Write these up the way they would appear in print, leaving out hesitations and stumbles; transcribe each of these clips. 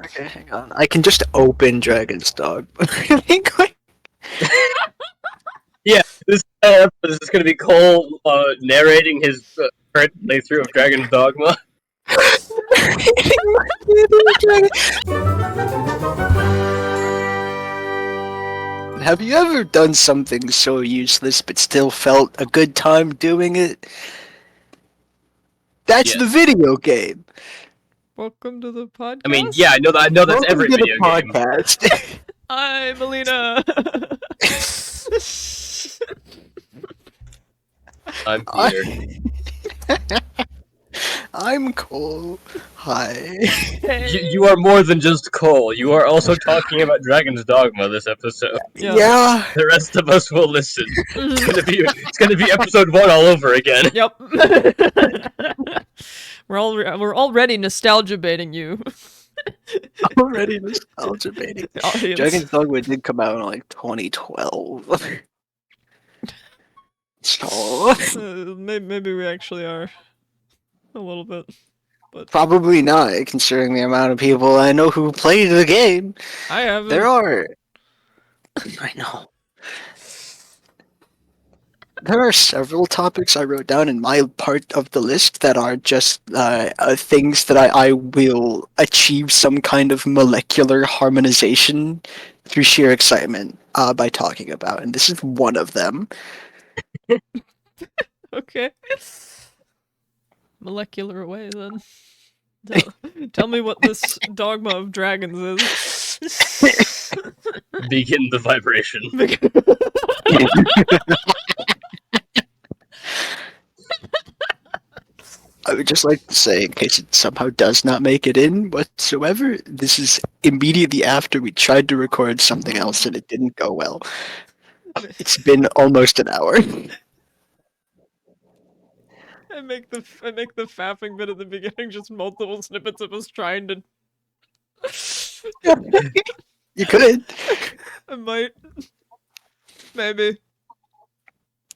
Okay, hang on. I can just open Dragon's Dog. Yeah, this episode is going to be Cole narrating his current playthrough of Dragon's Dogma. Have you ever done something so useless but still felt a good time doing it? That's Yes. the video game. Welcome to the podcast. I mean, yeah, I know that's Welcome every to the video game. podcast. I'm Melina. I'm Peter. I'm Cole. Hi. You are more than just Cole. You are also talking about Dragon's Dogma this episode. Yeah. The rest of us will listen. It's gonna be episode 1 all over again. Yep. We're already nostalgia baiting you. Already nostalgia baiting. Dragon's Dogma did come out in like 2012. So maybe we actually are a little bit, but probably not, considering the amount of people I know who played the game. I haven't. There are. I know. There are several topics I wrote down in my part of the list that are just things that I will achieve some kind of molecular harmonization through sheer excitement by talking about, and this is one of them. Okay. Molecular away then. Tell me what this dogma of dragons is. Begin the vibration. I would just like to say, in case it somehow does not make it in whatsoever, this is immediately after we tried to record something else and it didn't go well. It's been almost an hour. I make the fapping bit at the beginning just multiple snippets of us trying to. You could. I might. Maybe.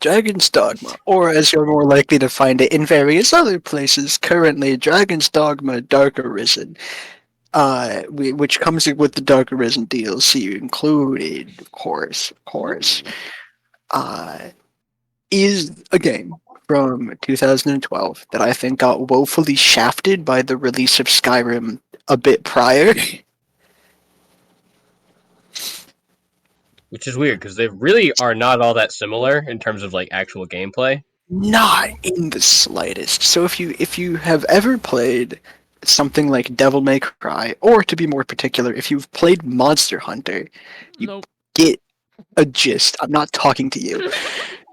Dragon's Dogma, or as you're more likely to find it in various other places, currently Dragon's Dogma Dark Arisen, which comes with the Dark Arisen DLC included, of course, is a game from 2012 that I think got woefully shafted by the release of Skyrim a bit prior. Which is weird, because they really are not all that similar in terms of, like, actual gameplay. Not in the slightest. So if you have ever played something like Devil May Cry, or to be more particular, if you've played Monster Hunter, you get a gist. I'm not talking to you.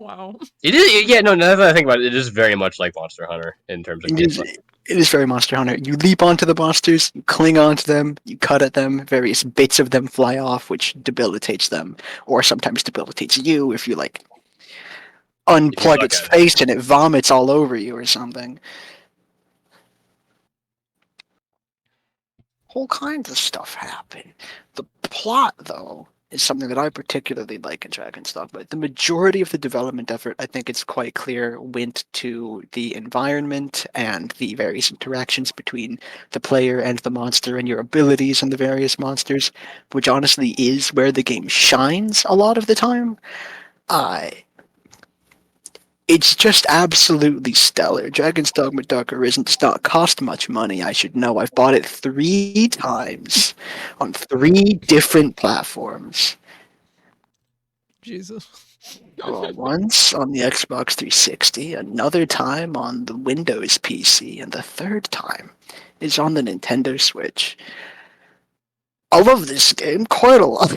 Wow. It is, yeah, no, now that I think about it, it is very much like Monster Hunter in terms of gameplay. It is very Monster Hunter. You leap onto the monsters, you cling onto them, you cut at them, various bits of them fly off, which debilitates them, or sometimes debilitates you if you, like, unplug its face and it vomits all over you or something. Whole kinds of stuff happen. The plot, though, is something that I particularly like in Dragon's Dogma. The majority of the development effort, I think it's quite clear, went to the environment and the various interactions between the player and the monster and your abilities and the various monsters, which honestly is where the game shines a lot of the time. It's just absolutely stellar. Dragon's Dogma Dark Arisen does not cost much money, I should know. I've bought it 3 times on 3 different platforms. Jesus. Once on the Xbox 360, another time on the Windows PC, and the third time is on the Nintendo Switch. I love this game quite a lot.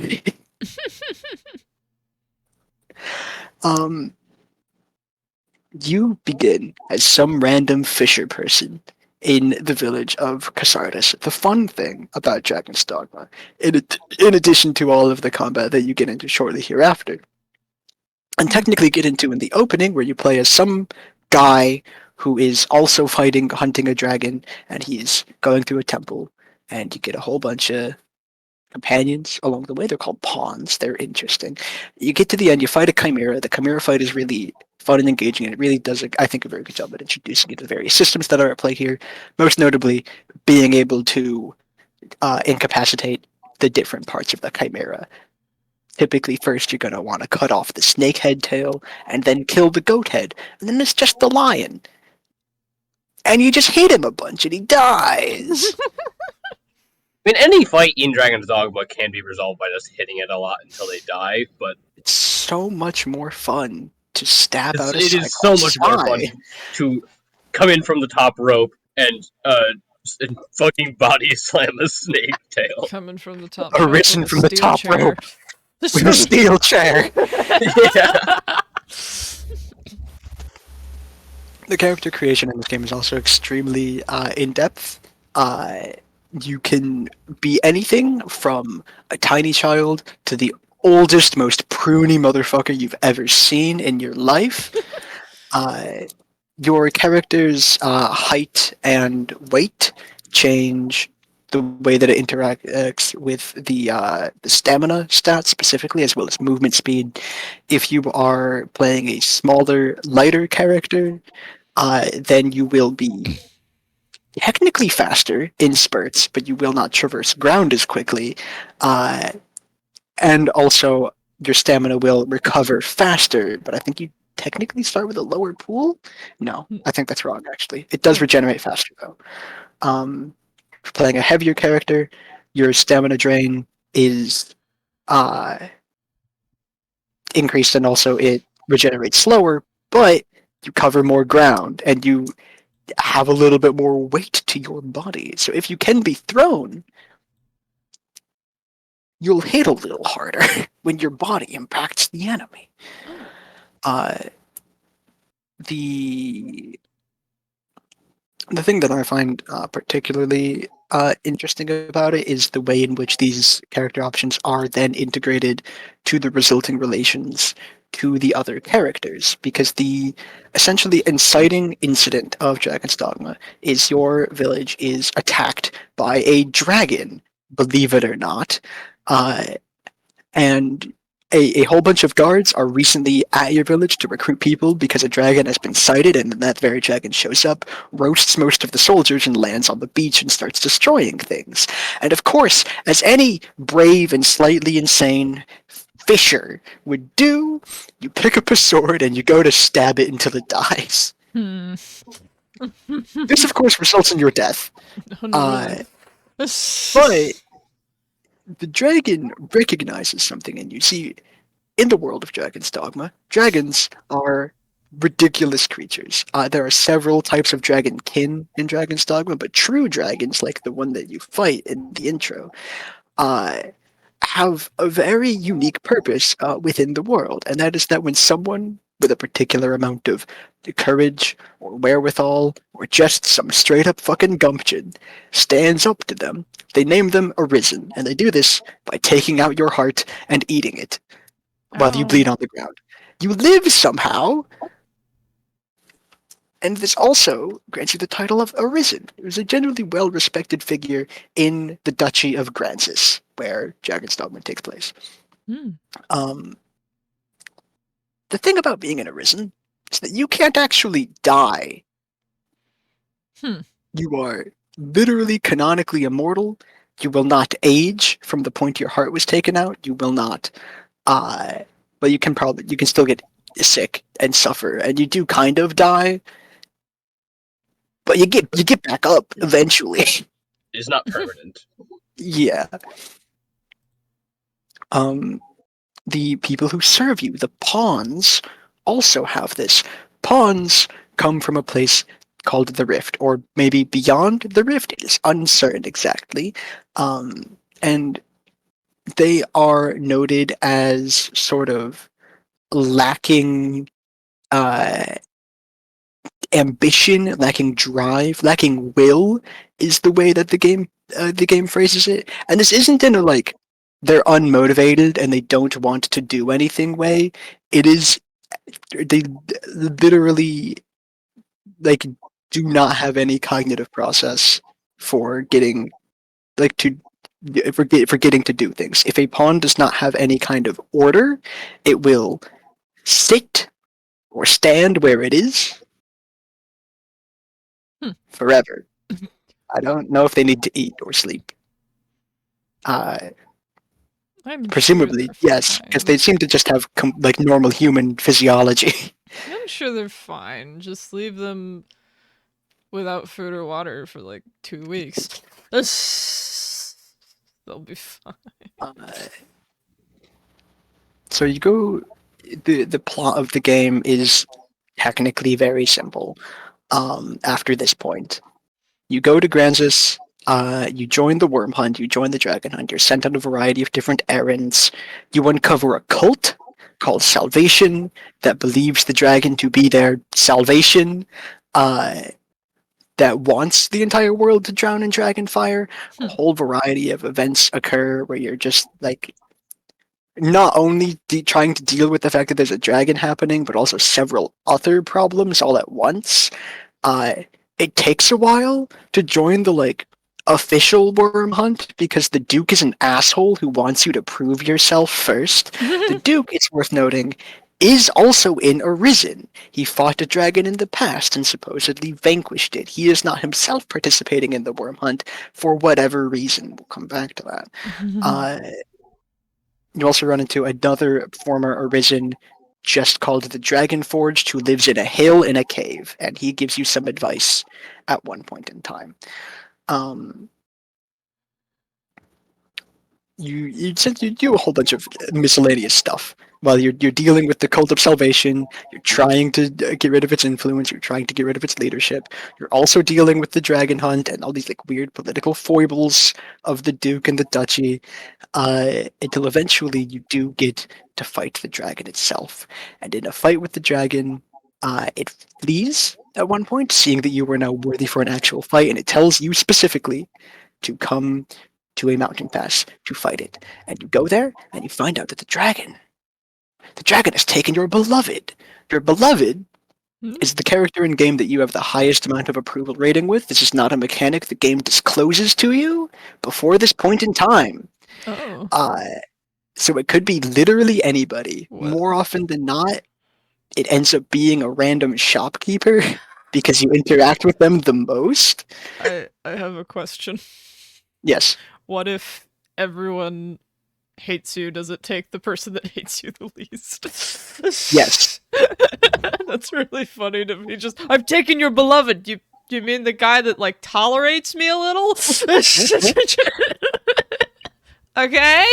You begin as some random fisher person in the village of Casardis. The fun thing about Dragon's Dogma, in addition to all of the combat that you get into shortly hereafter, and technically get into in the opening, where you play as some guy who is also hunting a dragon, and he's going through a temple, and you get a whole bunch of companions along the way. They're called pawns. They're interesting. You get to the end, you fight a chimera. The chimera fight is really fun and engaging, and it really does, I think, a very good job at introducing you to the various systems that are at play here. Most notably, being able to incapacitate the different parts of the chimera. Typically, first you're going to want to cut off the snake head tail, and then kill the goat head, and then it's just the lion. And you just hit him a bunch, and he dies. I mean, any fight in Dragon's Dogma can be resolved by just hitting it a lot until they die, but It's so much more fun to stab out a it is so much Cyclops' more fun eye. to come in from the top rope and fucking body slam a snake tail. Coming from the top. Arisen with a from the steel top chair. rope with a steel chair. Yeah. The character creation in this game is also extremely in-depth. You can be anything from a tiny child to the oldest, most pruny motherfucker you've ever seen in your life. Your character's height and weight change the way that it interacts with the stamina stats specifically, as well as movement speed. If you are playing a smaller, lighter character, then you will be technically faster in spurts, but you will not traverse ground as quickly. And also, your stamina will recover faster, but I think you technically start with a lower pool? No, I think that's wrong, actually. It does regenerate faster, though. For playing a heavier character, your stamina drain is increased, and also it regenerates slower, but you cover more ground, and you have a little bit more weight to your body. So if you can be thrown, you'll hit a little harder when your body impacts the enemy. The thing that I find particularly interesting about it is the way in which these character options are then integrated to the resulting relations to the other characters, because the essentially inciting incident of Dragon's Dogma is your village is attacked by a dragon, believe it or not, and a whole bunch of guards are recently at your village to recruit people because a dragon has been sighted, and then that very dragon shows up, roasts most of the soldiers, and lands on the beach and starts destroying things. And of course, as any brave and slightly insane fisher would do, you pick up a sword and you go to stab it until it dies. Hmm. This, of course, results in your death. Oh, no, really. But the dragon recognizes something in you. See, in the world of Dragon's Dogma, dragons are ridiculous creatures. There are several types of dragon kin in Dragon's Dogma, but true dragons, like the one that you fight in the intro, have a very unique purpose within the world, and that is that when someone with a particular amount of courage or wherewithal or just some straight up fucking gumption stands up to them, they name them Arisen, and they do this by taking out your heart and eating it while you bleed on the ground. You live somehow, and this also grants you the title of Arisen. It was a generally well-respected figure in the Duchy of Grancis, where Dragon's Dogma takes place. Hmm. The thing about being an Arisen is that you can't actually die. You are literally canonically immortal. You will not age from the point your heart was taken out. You will not but you can still get sick and suffer, and you do kind of die, but you get back up eventually. It's not permanent. Yeah. The people who serve you, the pawns, also have this. Pawns come from a place called the Rift, or maybe beyond the Rift. It is uncertain exactly. And they are noted as sort of lacking ambition, lacking drive, lacking will is the way that the game phrases it. And this isn't in a like they're unmotivated and they don't want to do anything way. It is they literally like do not have any cognitive process for getting like to for getting to do things. If a pawn does not have any kind of order, it will sit or stand where it is forever. I don't know if they need to eat or sleep. I'm Presumably, sure they're yes, because they fine. seem to just have like normal human physiology. I'm sure they're fine. Just leave them without food or water for like 2 weeks. They'll be fine. Uh, so you go. The plot of the game is technically very simple. After this point, you go to Granzus. You join the worm hunt. You join the dragon hunt. You're sent on a variety of different errands. You uncover a cult called Salvation that believes the dragon to be their salvation. Uh, that wants the entire world to drown in dragon fire. A whole variety of events occur where you're just like not only trying to deal with the fact that there's a dragon happening, but also several other problems all at once. Uh, it takes a while to join the like official worm hunt because the Duke is an asshole who wants you to prove yourself first. The Duke, it's worth noting, is also in Arisen. He fought a dragon in the past and supposedly vanquished it. He is not himself participating in the worm hunt for whatever reason. We'll come back to that. Uh, you also run into another former Arisen just called the Dragon Forged who lives in a hill in a cave, and he gives you some advice at one point in time. Um, you do a whole bunch of miscellaneous stuff while you're dealing with the Cult of Salvation. You're trying to get rid of its influence. You're trying to get rid of its leadership. You're also dealing with the Dragon Hunt and all these like weird political foibles of the Duke and the Duchy. Until eventually you do get to fight the dragon itself. And in a fight with the dragon, it flees at one point, seeing that you are now worthy for an actual fight, and it tells you specifically to come to a mountain pass to fight it. And you go there, and you find out that the dragon has taken your beloved. Your beloved is the character in game that you have the highest amount of approval rating with. This is not a mechanic the game discloses to you before this point in time. Oh. So it could be literally anybody. What? More often than not, it ends up being a random shopkeeper because you interact with them the most. I have a question. Yes. What if everyone hates you? Does it take the person that hates you the least? Yes. That's really funny to me. Just, I've taken your beloved. You mean the guy that like tolerates me a little? Okay.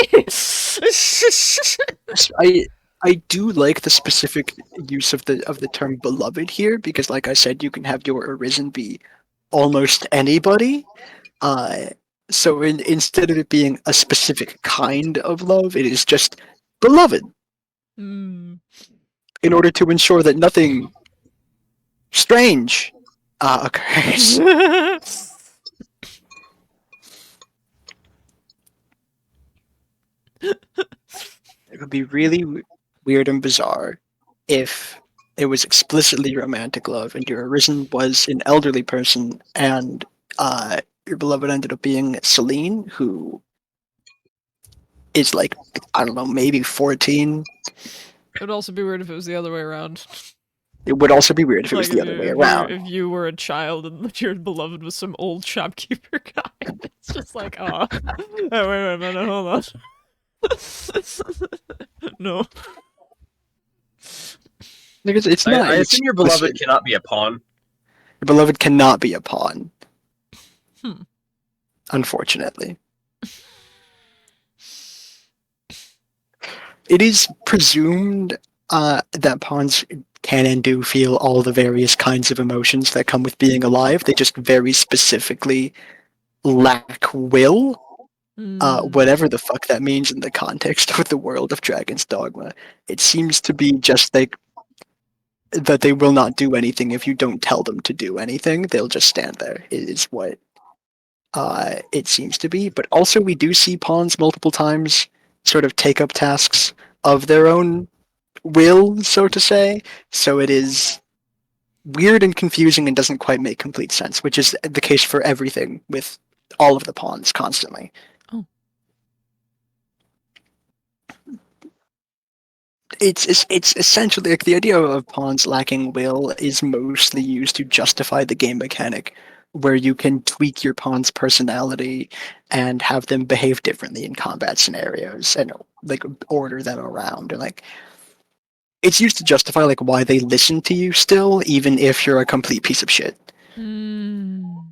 I do like the specific use of the term beloved here because, like I said, you can have your Arisen be almost anybody. So instead of it being a specific kind of love, it is just beloved. Mm. In order to ensure that nothing strange occurs. It would be really weird and bizarre if it was explicitly romantic love and your Arisen was an elderly person and your beloved ended up being Celine, who is like, I don't know, maybe 14. It would also be weird if it was the other way around. It would also be weird if it was Like the other way around. if you were a child and your beloved was some old shopkeeper guy. It's just like, oh. Hey, wait a minute, hold on. No. Because it's not. I assume your beloved cannot be a pawn. Your beloved cannot be a pawn. Hmm. Unfortunately. It is presumed that pawns can and do feel all the various kinds of emotions that come with being alive. They just very specifically lack will. Whatever the fuck that means in the context of the world of Dragons Dogma. It seems to be just like that they will not do anything if you don't tell them to do anything. They'll just stand there, is what it seems to be. But also we do see pawns multiple times sort of take up tasks of their own will, so to say. So it is weird and confusing and doesn't quite make complete sense, which is the case for everything with all of the pawns constantly. Oh. It's essentially like the idea of pawns lacking will is mostly used to justify the game mechanic where you can tweak your pawn's personality and have them behave differently in combat scenarios and like order them around and like it's used to justify like why they listen to you still even if you're a complete piece of shit. Mm.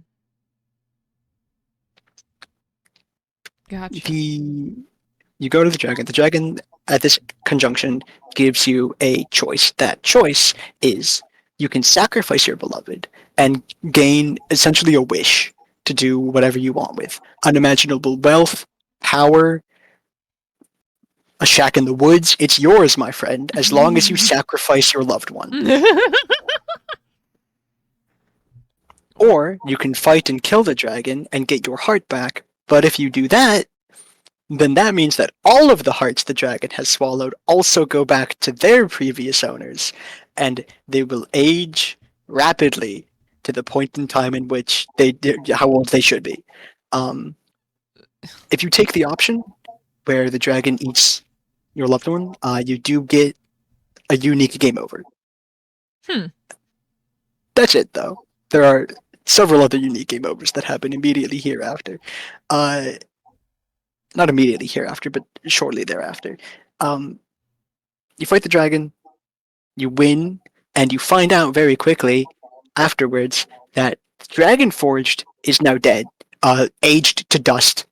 Gotcha. You go to the dragon. The dragon at this conjunction gives you a choice. That choice is you can sacrifice your beloved and gain essentially a wish to do whatever you want with unimaginable wealth, power, a shack in the woods. It's yours, my friend, as long as you sacrifice your loved one. Or you can fight and kill the dragon and get your heart back. But if you do that, then that means that all of the hearts the dragon has swallowed also go back to their previous owners, and they will age rapidly to the point in time in which how old they should be. If you take the option where the dragon eats your loved one, you do get a unique game over. Hmm. That's it, though. There are several other unique game overs that happen immediately hereafter. Not immediately hereafter, but shortly thereafter. You fight the dragon, you win, and you find out very quickly afterwards that Dragon Forged is now dead, aged to dust,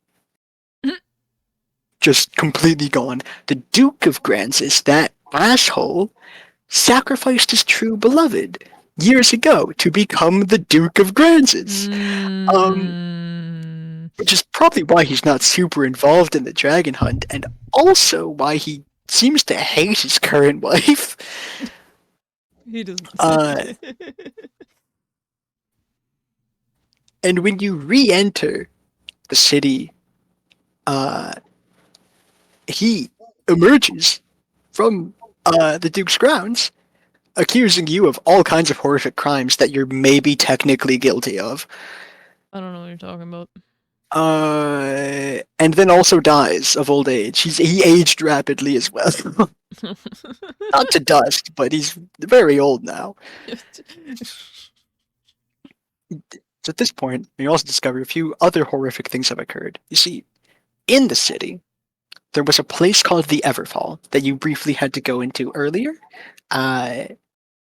just completely gone. The Duke of Grancis, that asshole, sacrificed his true beloved years ago to become the Duke of Grancis. Which is probably why he's not super involved in the dragon hunt, and also why he seems to hate his current wife. He doesn't. And when you re-enter the city, he emerges from the Duke's grounds, accusing you of all kinds of horrific crimes that you're maybe technically guilty of. I don't know what you're talking about. And then also dies of old age. He aged rapidly as well. Not to dust, but he's very old now. So at this point, you also discover a few other horrific things have occurred. You see, in the city, there was a place called the Everfall that you briefly had to go into earlier.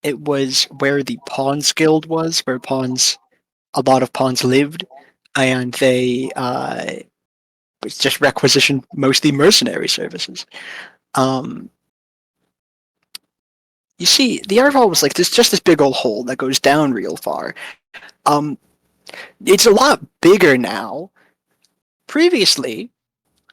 It was where the Pawns Guild was, where a lot of pawns lived, and they just requisitioned mostly mercenary services. You see, the Everfall was like just this big old hole that goes down real far. It's a lot bigger now. Previously,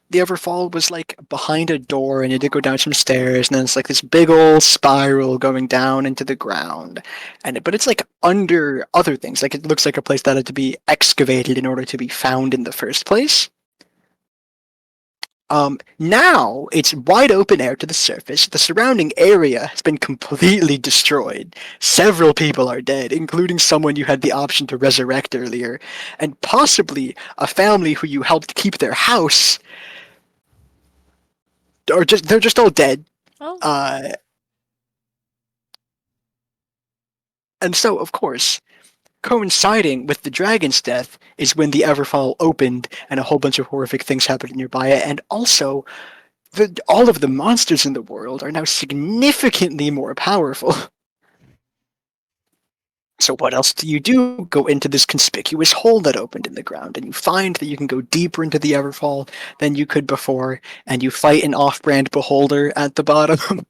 the Everfall was like behind a door and you had to go down some stairs and then it's like this big old spiral going down into the ground. But it's like under other things. Like it looks like a place that had to be excavated in order to be found in the first place. Now it's wide open air to the surface. The surrounding area has been completely destroyed. Several people are dead, including someone you had the option to resurrect earlier, and possibly a family who you helped keep their house. They're just all dead. Oh. And so, of course, coinciding with the dragon's death is when the Everfall opened and a whole bunch of horrific things happened nearby it, and also all of the monsters in the world are now significantly more powerful. So what else do? Go into this conspicuous hole that opened in the ground, and you find that you can go deeper into the Everfall than you could before, and you fight an off-brand beholder at the bottom.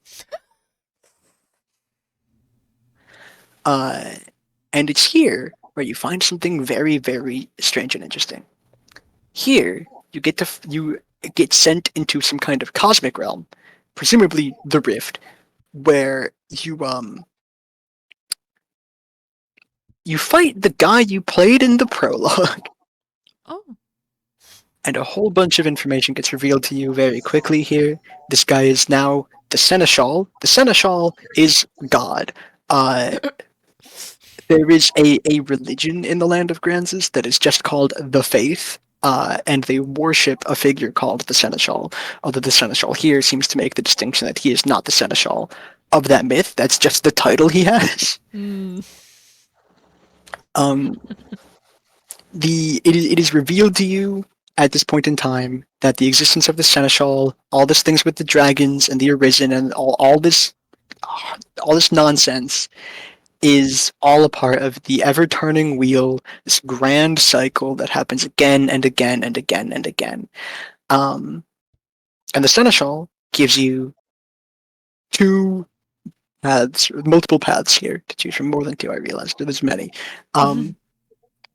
And it's here where you find something very, very strange and interesting. Here, you get sent into some kind of cosmic realm, presumably the Rift, where you fight the guy you played in the prologue. Oh. And a whole bunch of information gets revealed to you very quickly here. This guy is now the Seneschal. The Seneschal is God. There is a religion in the land of Grancis that is just called the Faith, and they worship a figure called the Seneschal, although the Seneschal here seems to make the distinction that he is not the Seneschal of that myth. That's just the title he has. Mm. it is revealed to you at this point in time that the existence of the seneschal, all these things with the dragons and the arisen, and all this nonsense is all a part of the ever-turning wheel, this grand cycle that happens again and again and again and again. Um, and the seneschal gives you two paths, multiple paths here to choose from. More than two, I realized. There's many. When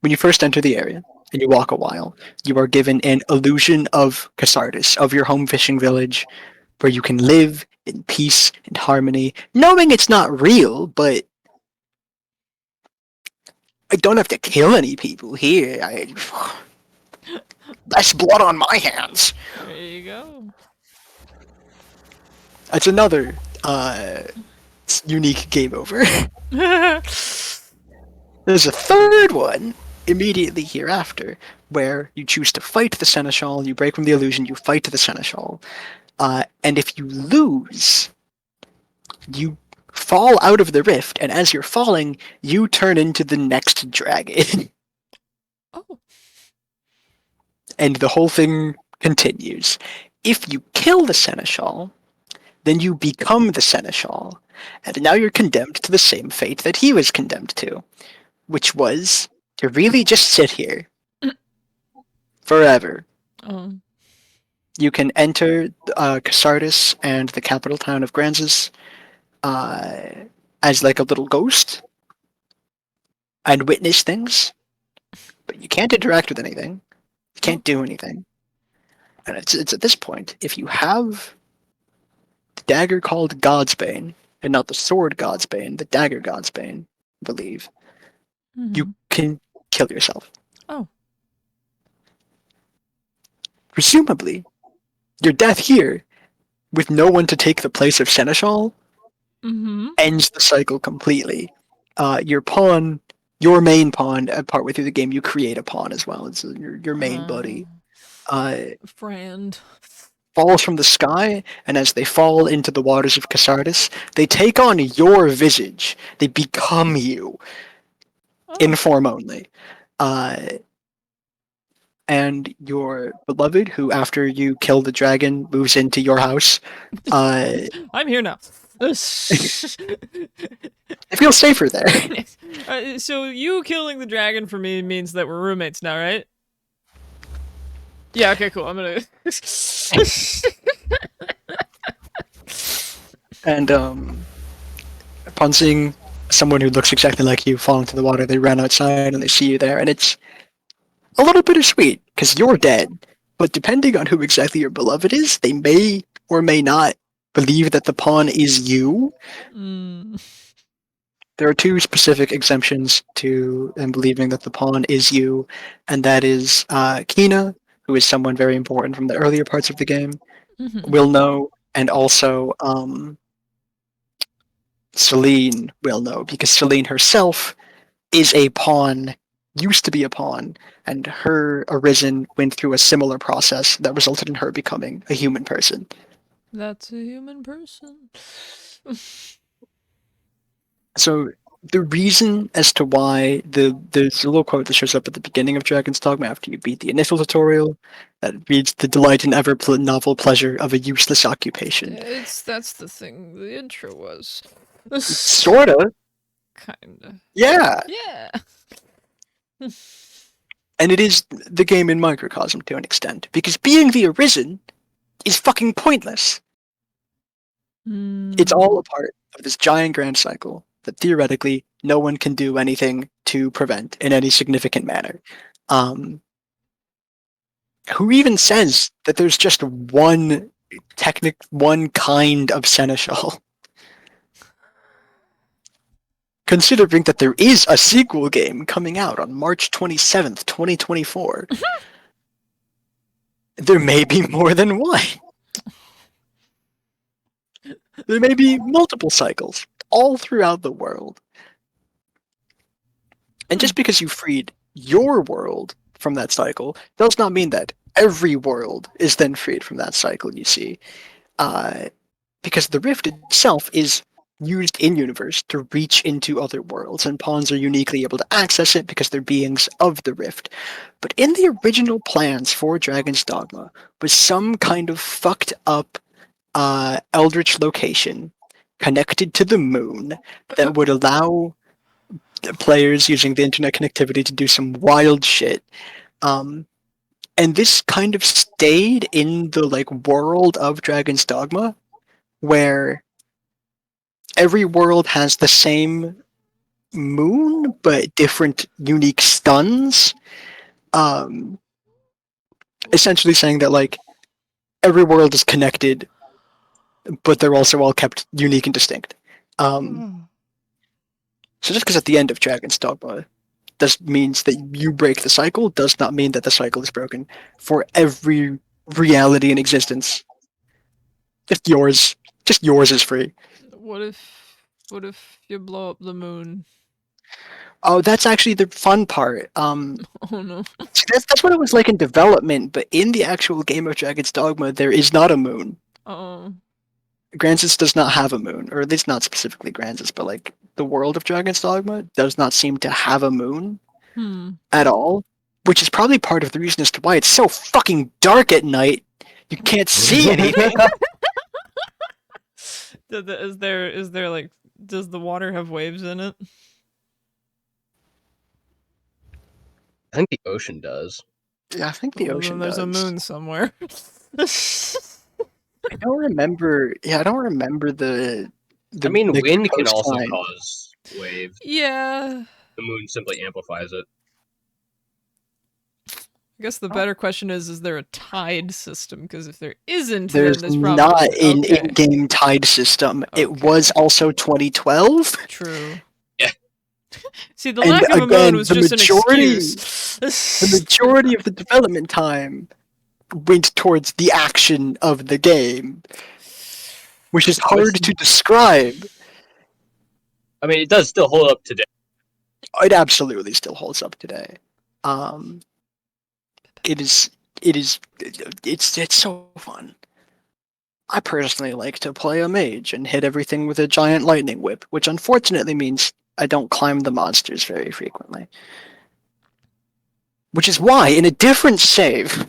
you first enter the area and you walk a while, you are given an illusion of Casardis, of your home fishing village, where you can live in peace and harmony, knowing it's not real, but I don't have to kill any people here. Less blood on my hands. There you go. That's another unique game over. There's a third one immediately hereafter, where you choose to fight the seneschal. You break from the illusion. You fight the seneschal, and if you lose, you fall out of the rift. And as you're falling, you turn into the next dragon. Oh. And the whole thing continues. If you kill the seneschal, then you become the seneschal, and now you're condemned to the same fate that he was condemned to, which was to really just sit here forever. Oh. You can enter Casardis and the capital town of Granzis as like a little ghost and witness things, but you can't interact with anything. You can't do anything. And it's at this point, if you have the dagger called Godsbane, and not the sword Godsbane, the dagger Godsbane, I believe, you can kill yourself. Oh. Presumably, your death here, with no one to take the place of Seneschal, ends the cycle completely. Your pawn, your main pawn, partway through the game, you create a pawn as well. It's your main buddy. Friend. Falls from the sky, and as they fall into the waters of Casardis, they take on your visage. They become you, in form only. And your beloved, who after you kill the dragon, moves into your house. I'm here now. I feel safer there. So you killing the dragon for me means that we're roommates now, right? Yeah, okay, cool. I'm gonna... And upon seeing someone who looks exactly like you fall into the water, they run outside and they see you there, and it's a little bittersweet, because you're dead. But depending on who exactly your beloved is, they may or may not believe that the pawn is you. There are two specific exemptions to them believing that the pawn is you, and that is Kina, who is someone very important from the earlier parts of the game, will know, and also Celine will know, because Celine herself is a pawn, used to be a pawn, and her Arisen went through a similar process that resulted in her becoming a human person. That's a human person. So the reason as to why there's a little quote that shows up at the beginning of Dragon's Dogma after you beat the initial tutorial that reads, "The delight and ever novel pleasure of a useless occupation." That's the thing the intro was. Sorta. Kinda. Yeah. Yeah. And it is the game in microcosm to an extent, because being the Arisen is fucking pointless. It's all a part of this giant grand cycle that theoretically no one can do anything to prevent in any significant manner. Who even says that there's just one kind of seneschal? Considering that there is a sequel game coming out on March 27th, 2024, there may be more than one. There may be multiple cycles all throughout the world. And just because you freed your world from that cycle does not mean that every world is then freed from that cycle, you see. Because the rift itself is used in universe to reach into other worlds, and pawns are uniquely able to access it because they're beings of the rift. But in the original plans for Dragon's Dogma was some kind of fucked up eldritch location connected to the moon that would allow players using the internet connectivity to do some wild shit. And this kind of stayed in the like world of Dragon's Dogma, where every world has the same moon but different unique stuns. Essentially saying that like every world is connected, but they're also all kept unique and distinct. So just because at the end of Dragon's Dogma means that you break the cycle does not mean that the cycle is broken for every reality in existence. Just yours is free. What if you blow up the moon? Oh, that's actually the fun part. Oh no. That's what it was like in development, but in the actual game of Dragon's Dogma, there is not a moon. Oh. Grancis does not have a moon, or at least not specifically Grancis, but like the world of Dragon's Dogma does not seem to have a moon at all, which is probably part of the reason as to why it's so fucking dark at night. You can't see anything. Is there like, does the water have waves in it? I think the ocean does. Yeah, I think the Well, ocean then there's does. a moon somewhere. I don't remember. Yeah, I don't remember the I mean, like, wind can also coastline. cause waves. Yeah. The moon simply amplifies it. I guess the better question is there a tide system? Because if there isn't, There's then there's probably not an okay. in-game tide system. Okay. It was also 2012. True. Yeah. See, the lack of a moon was the just majority, an excuse. the majority of the development time went towards the action of the game, which is hard to describe. I mean, it does still hold up today. It absolutely still holds up today. It's so fun. I personally like to play a mage and hit everything with a giant lightning whip, which unfortunately means I don't climb the monsters very frequently. Which is why, in a different save,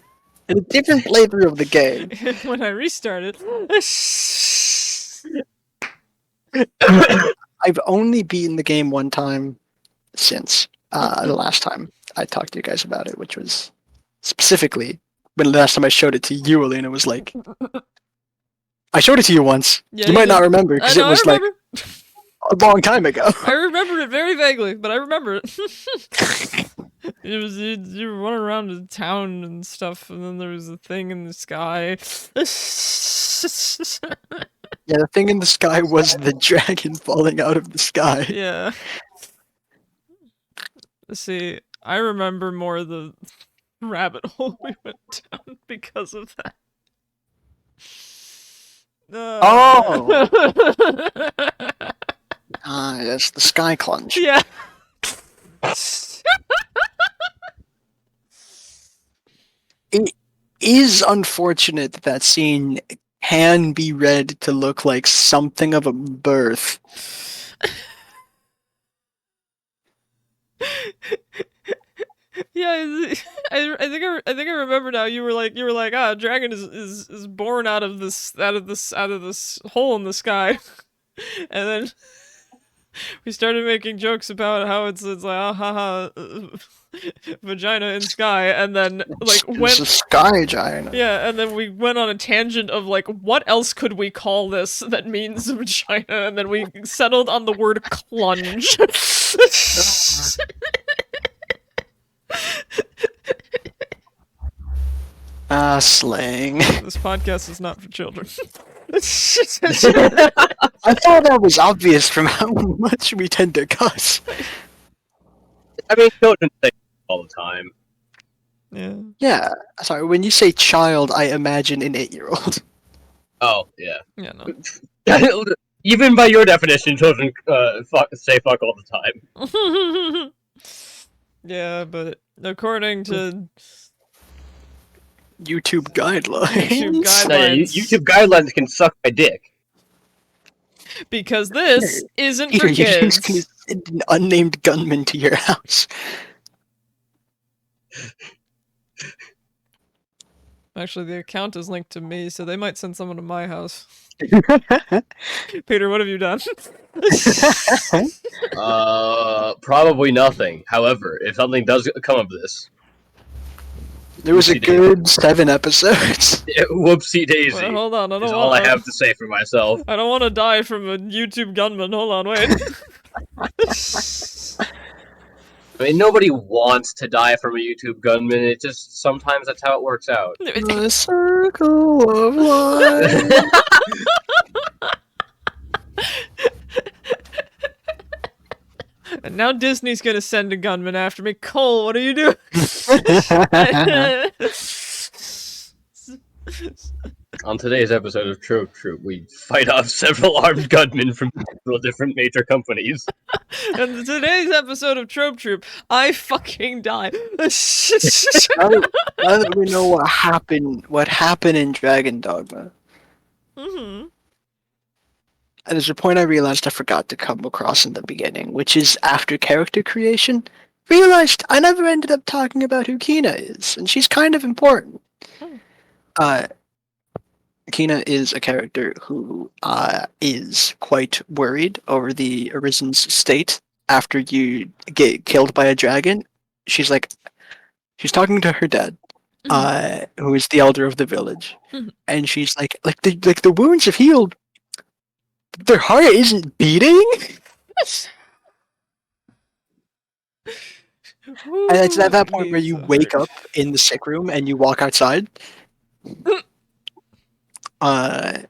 in a different playthrough of the game, when I restarted. I've only beaten the game one time since the last time I talked to you guys about it, which was specifically when the last time I showed it to you, Alina, was like, I showed it to you once. Yeah, you might not remember because it was like a long time ago. I remember it very vaguely, but I remember it. It was you were running around the town and stuff, and then there was a thing in the sky. Yeah, the thing in the sky was the dragon falling out of the sky. Yeah. See, I remember more the rabbit hole we went down because of that. Oh! Yes, the sky clunge. Yeah. It is unfortunate that that scene can be read to look like something of a birth. Yeah, I think I remember now. You were like, ah, dragon is born out of this hole in the sky, and then we started making jokes about how it's like, ah, haha, vagina in sky, and then like It's a sky giant. yeah, and then we went on a tangent of like, what else could we call this that means vagina, and then we settled on the word clunge. Slang. This podcast is not for children. I thought that was obvious from how much we tend to cuss. I mean, children say all the time. Yeah. Yeah, sorry, when you say child, I imagine an 8-year-old. Oh, yeah. Yeah, no. Even by your definition, children say fuck all the time. Yeah, but according to YouTube guidelines. YouTube No, guidelines, YouTube guidelines can suck my dick. Because this isn't Peter, for you're kids. just gonna send an unnamed gunman to your house. Actually, the account is linked to me, so they might send someone to my house. Peter, what have you done? Probably nothing. However, if something does come of this, There was a Whoopsie good 7 episodes. whoopsie daisy. Wait, hold on, I Is don't all want. I have to say for myself. I don't want to die from a YouTube gunman. Hold on, wait. I mean, nobody wants to die from a YouTube gunman. It just sometimes that's how it works out. The circle of life. And now Disney's gonna send a gunman after me. Cole, what are you doing? On today's episode of Trope Troupe, we fight off several armed gunmen from several different major companies. And today's episode of Trope Troupe, I fucking die. Now that we know what happened in Dragon Dogma, Mm-hmm. and there's a point I realized I forgot to come across in the beginning, which is after character creation. Realized I never ended up talking about who Kina is, and she's kind of important. Kina is a character who is quite worried over the Arisen's state after you get killed by a dragon. She's talking to her dad, who is the elder of the village, and she's like the wounds have healed. Their heart isn't beating. And it's at that point where you wake up in the sick room and you walk outside. Hina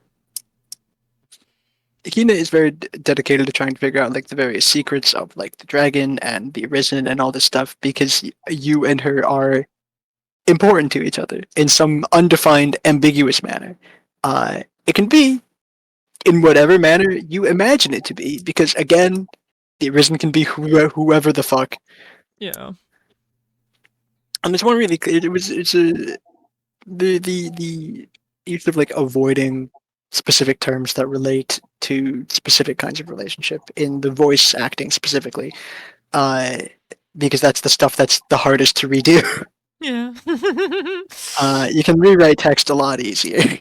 is very dedicated to trying to figure out like the various secrets of like the dragon and the Arisen and all this stuff because you and her are important to each other in some undefined, ambiguous manner. It can be in whatever manner you imagine it to be because again, the Arisen can be whoever the fuck. Yeah. And it's one really clear. It's a the use of like avoiding specific terms that relate to specific kinds of relationship in the voice acting specifically, because that's the stuff that's the hardest to redo. Yeah. You can rewrite text a lot easier.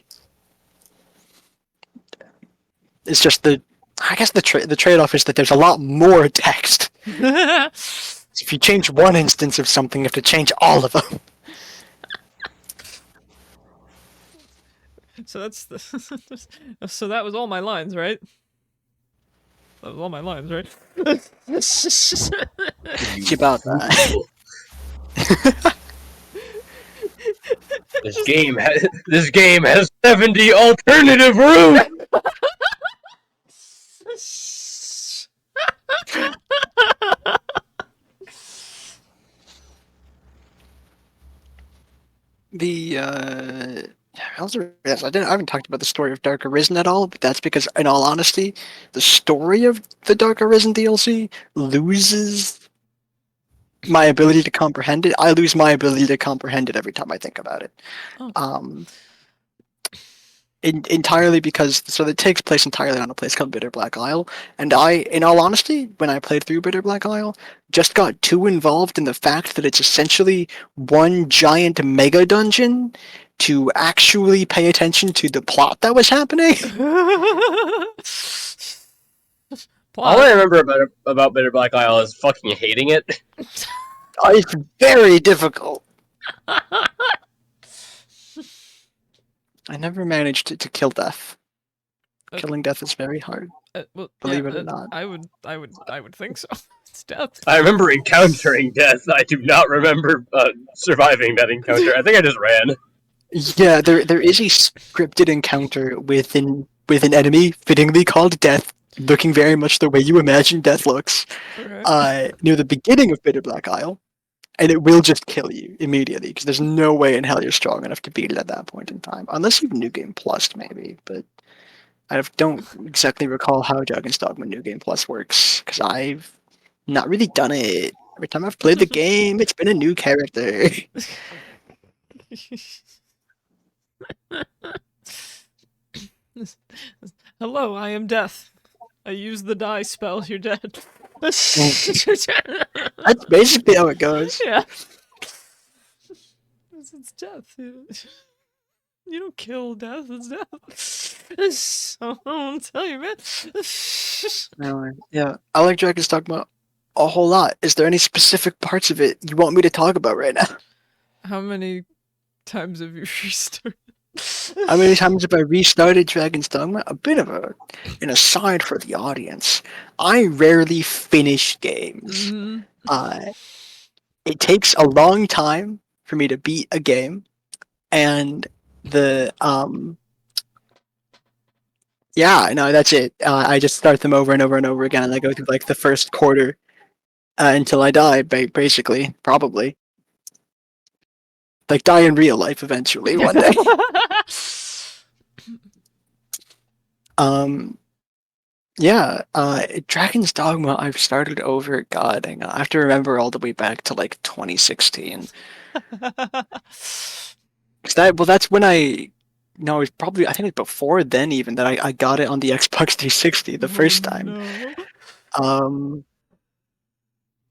It's just I guess the trade-off is that there's a lot more text. If you change one instance of something, you have to change all of them. So that's the. So that was all my lines, right? That was all my lines, right? Think about that. This game has 70 alternative routes. Yes, I haven't talked about the story of Dark Arisen at all, but that's because, in all honesty, the story of the Dark Arisen DLC loses my ability to comprehend it. I lose my ability to comprehend it every time I think about it. Oh. Entirely because it takes place entirely on a place called Bitter Black Isle, and I, in all honesty, when I played through Bitter Black Isle, just got too involved in the fact that it's essentially one giant mega dungeon to actually pay attention to the plot that was happening. All I remember about Bitter Black Isle is fucking hating it. It's very difficult. I never managed to kill death. Killing death is very hard. Well, Believe yeah, it or not. I would think so. It's death. I remember encountering death. I do not remember surviving that encounter. I think I just ran. Yeah, there is a scripted encounter with an enemy fittingly called Death, looking very much the way you imagine Death looks, Okay. near the beginning of Bitter Black Isle, and it will just kill you immediately because there's no way in hell you're strong enough to beat it at that point in time, unless you've New Game Plus maybe. But I don't exactly recall how Dragons Dogma New Game Plus works because I've not really done it. Every time I've played the game, it's been a new character. Hello, I am Death. I use the die spell. You're dead. That's That's basically how it goes. yeah. It's death. You don't kill death. It's death. So I won't tell you, man. Anyway, yeah, I like Dragon's Dogma a whole lot. Is there any specific parts of it you want me to talk about right now? How many times have you restarted? How many times have I restarted Dragon's Dogma? A bit of an aside for the audience. I rarely finish games. Mhm. It takes a long time for me to beat a game, and yeah, no, that's it. I just start them over and over and over again, and I go through like the first quarter until I die, basically, probably. Like die in real life eventually one day. Yeah, Dragon's Dogma I've started over, God, hang on, I have to remember all the way back to like 2016. 'Cause that's when no, it was probably, I think it was before then even that I got it on the Xbox 360 the first time. No.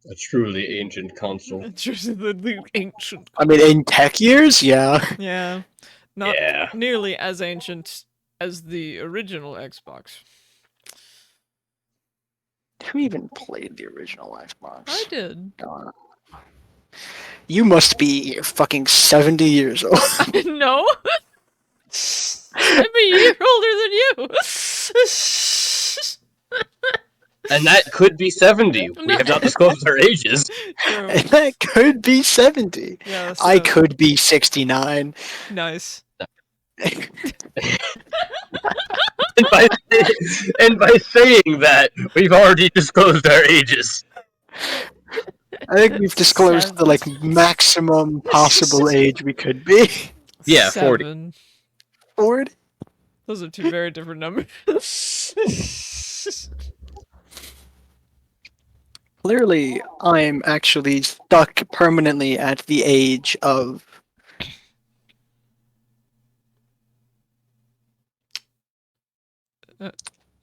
A truly ancient console. The ancient. I mean, in tech years, yeah. Yeah. Not Yeah. nearly as ancient as the original Xbox. Who even played the original Xbox? I did. You must be fucking 70 years old. No. I'm a year older than you. And that could be 70. We have not disclosed our ages. True. And that could be 70. Yeah, I so- could be 69. Nice. And by saying that, we've already disclosed our ages. I think we've disclosed the like maximum possible age we could be. Yeah, 40. 7. 40? Those are two very different numbers. Clearly, I'm actually stuck permanently at the age of.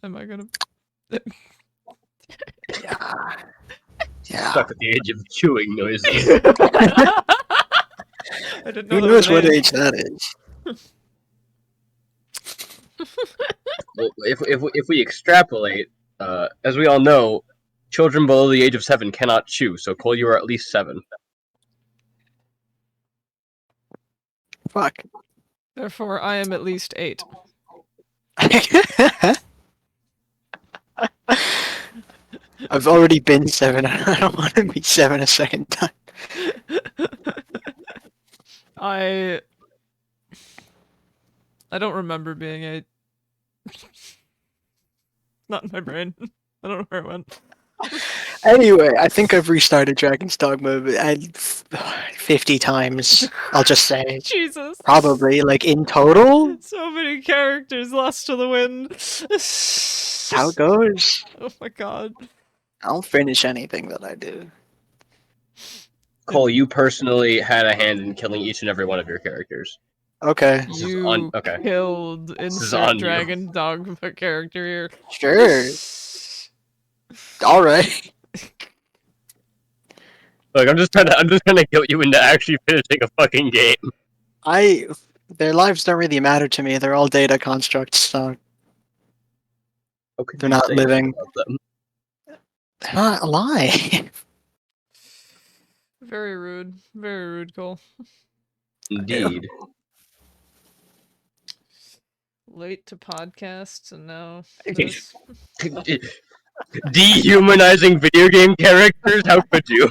Am I gonna? Yeah. Yeah. Stuck at the age of chewing noises. I didn't know Who there knows was an what age. age that is? Well, if we extrapolate, as we all know, children below the age of 7 cannot chew. So Cole, you are at least 7. Fuck. Therefore, I am at least 8. I've already been 7. I don't want to be 7 a second time. I don't remember being 8. Not in my brain. I don't know where it went. Anyway, I think I've restarted Dragon's Dogma 50 times. I'll just say. Jesus. Probably, like in total. So many characters lost to the wind. How it goes. Oh my god. I'll finish anything that I do. Cole, you personally had a hand in killing each and every one of your characters. Okay. This is You okay. killed is insert on you. Dragon Dogma character here. Sure. Alright. Look, I'm just trying to guilt you into actually finishing a fucking game. Their lives don't really matter to me. They're all data constructs, so Okay, they're not living. them. They're not alive. Very rude. Very rude, Cole. Indeed. Late to podcasts and now this. Dehumanizing video game characters? How could you?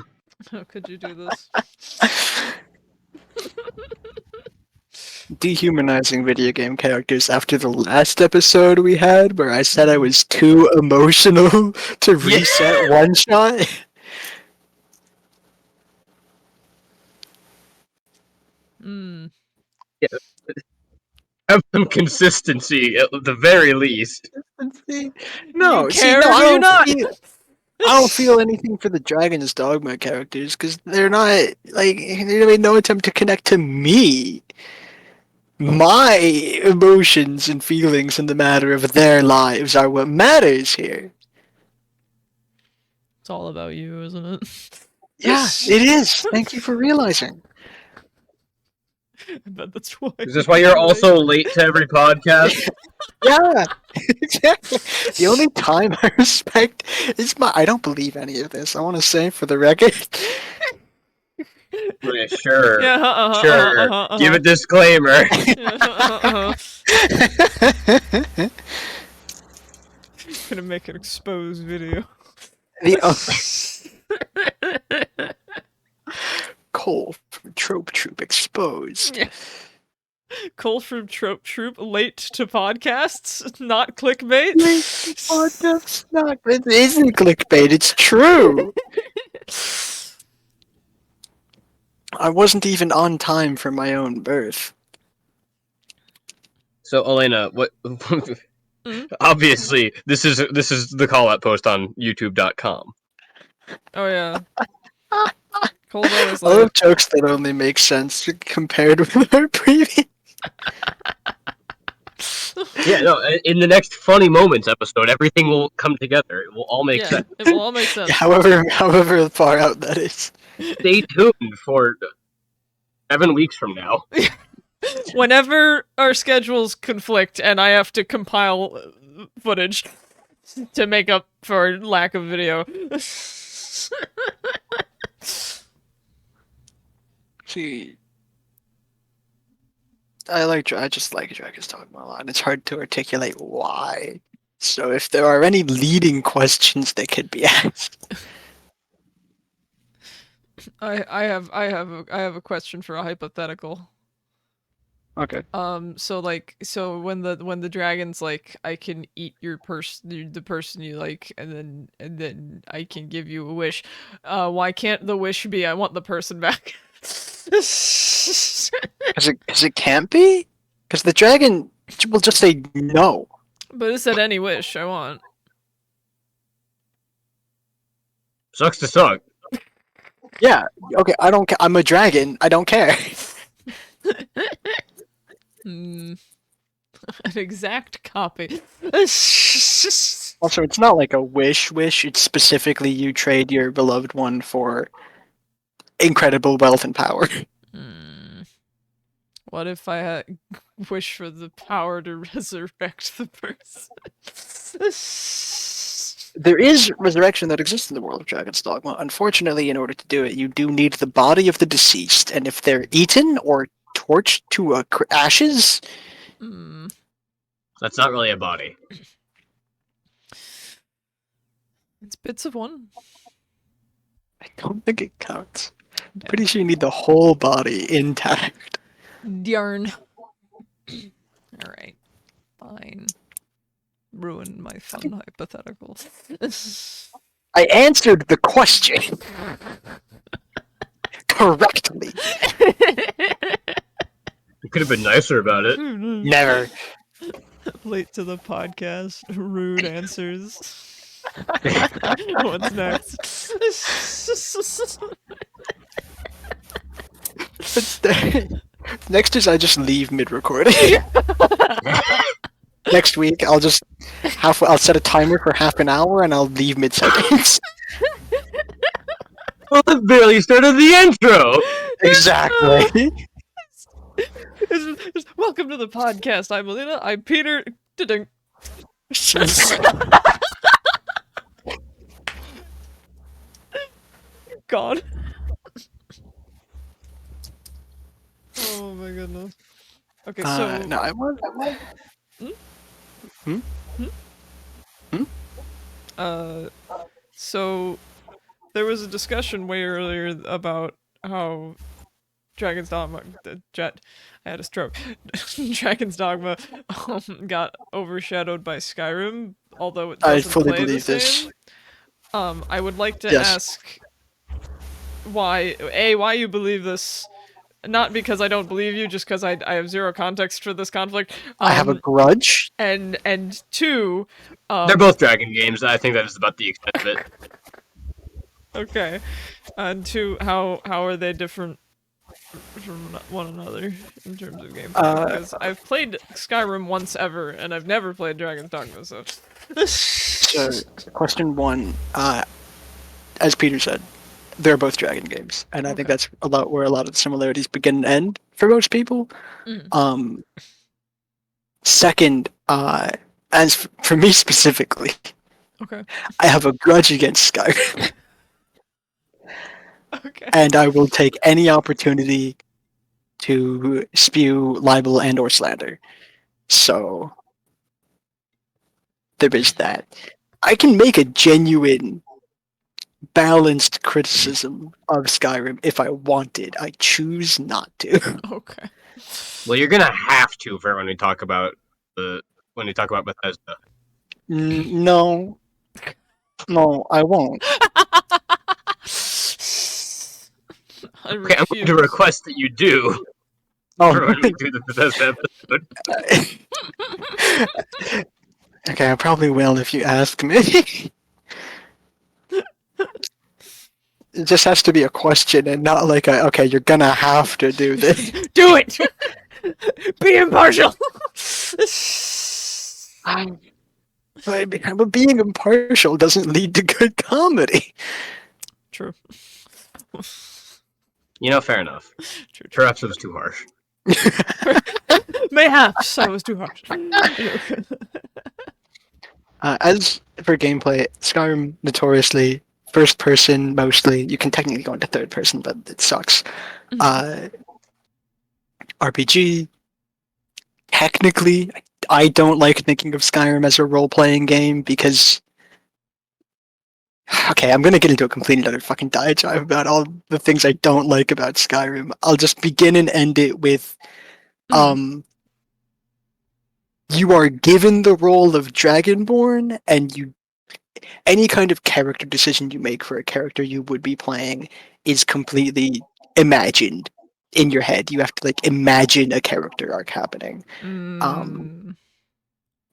How could you do this? Dehumanizing video game characters after the last episode we had where I said I was too emotional to reset one shot. Mm. Have some consistency at the very least. No, You see, care no, or do you not? I don't feel anything for the Dragon's Dogma characters because they're not like they made no attempt to connect to me. My emotions and feelings in the matter of their lives are what matters here. It's all about you, isn't it? Yeah, it is. Thank you for realizing. I bet that's why. Is this why you're also late to every podcast? Yeah, exactly. The only time I respect is my. I don't believe any of this. I want to say for the record. Yeah, sure. Yeah, Sure. Give a disclaimer. Yeah, Gonna make an exposed video. The Cole from Trope Troupe exposed. Yeah. Cole from Trope Troupe late to podcasts, not clickbait. Podcast not. It isn't clickbait. It's true. I wasn't even on time for my own birth. So, Elena, what? Obviously, this is the call out post on YouTube.com. Oh yeah. Cole's always I late. love jokes that only make sense compared with our previous. Yeah, no. In the next funny moments episode, everything will come together. It will all make Yeah, sense. it will all make sense. However far out that is. Stay tuned for 7 weeks from now. Whenever our schedules conflict and I have to compile footage to make up for lack of video. See, I just like Dragons Dogma a lot, and it's hard to articulate why. So if there are any leading questions that could be asked. I have a question for a hypothetical. Okay. So when the dragon's like, I can eat the person you like, and then I can give you a wish. Why can't the wish be I want the person back? Because it can't be? Because the dragon will just say no. But it said any wish I want. Sucks to suck. Yeah, okay, I don't care. I'm a dragon. I don't care. An exact copy. Also, it's not like a wish. It's specifically you trade your beloved one for incredible wealth and power. What if I had wish for the power to resurrect the person? There is resurrection that exists in the world of Dragon's Dogma. Unfortunately, in order to do it, you do need the body of the deceased, and if they're eaten or torched to ashes, That's not really a body. It's bits of one. I don't think it counts. I'm pretty sure you need the whole body intact. Yarn. Alright. Fine. Ruin my fun hypothetical. I answered the question correctly. You could have been nicer about it. Never. Late to the podcast. Rude answers. What's next? Next is I just leave mid-recording. Next week, I'll set a timer for half an hour and I'll leave mid-sentence. Well, it barely started the intro. Exactly. Welcome to the podcast. I'm Melina. I'm Peter. Da-ding. God. Oh my goodness. Okay, so no, I was. So there was a discussion way earlier about how Dragon's Dogma, I had a stroke. Dragon's Dogma got overshadowed by Skyrim, although it doesn't I fully play the believe this. same. I would like to Yes. ask why you believe this. Not because I don't believe you, just because I have zero context for this conflict. I have a grudge. And two, They're both dragon games. I think that is about the extent of it. okay, and two, how are they different from one another in terms of gameplay? Uh, Because I've played Skyrim once ever, and I've never played Dragons Dogma, so. So, question one, as Peter said, they're both dragon games, and I think Okay. that's a lot where a lot of the similarities begin and end for most people. Mm. Second, for me specifically, Okay. I have a grudge against Skyrim, Okay. and I will take any opportunity to spew libel and or slander. So there is that. I can make a genuine, balanced criticism of Skyrim if I wanted. I choose not to. Okay. Well, you're gonna have to for when we talk about Bethesda. No, I won't. I Okay, I'm going to refuse. request that you do Oh, for when we do the Bethesda episode. okay, I probably will if you ask me. It just has to be a question and not like okay, you're gonna have to do this. Do it! Be impartial! But being impartial doesn't lead to good comedy. True. Fair enough. True. Perhaps it was too harsh. Mayhaps I was too harsh. As for gameplay, Skyrim notoriously first person mostly. You can technically go into third person, but it sucks. RPG. Technically, I don't like thinking of Skyrim as a role-playing game because. Okay, I'm gonna get into a completely other fucking diatribe about all the things I don't like about Skyrim. I'll just begin and end it with, you are given the role of Dragonborn, and any kind of character decision you make for a character you would be playing is completely imagined in your head. You have to imagine a character arc happening,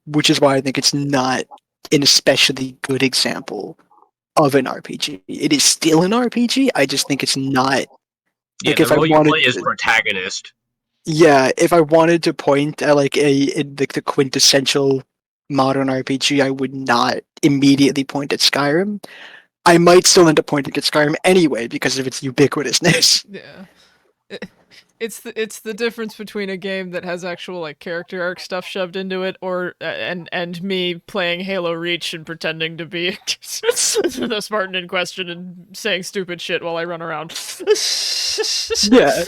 which is why I think it's not an especially good example of an RPG. It is still an RPG. I just think it's not. Yeah, If the I role you wanted play is to, protagonist. yeah, if I wanted to point at the quintessential modern RPG, I would not immediately point at Skyrim. I might still end up pointing at Skyrim anyway because of its ubiquitousness. Yeah. It's the difference between a game that has actual character arc stuff shoved into it, or and me playing Halo Reach and pretending to be the Spartan in question and saying stupid shit while I run around. Yeah,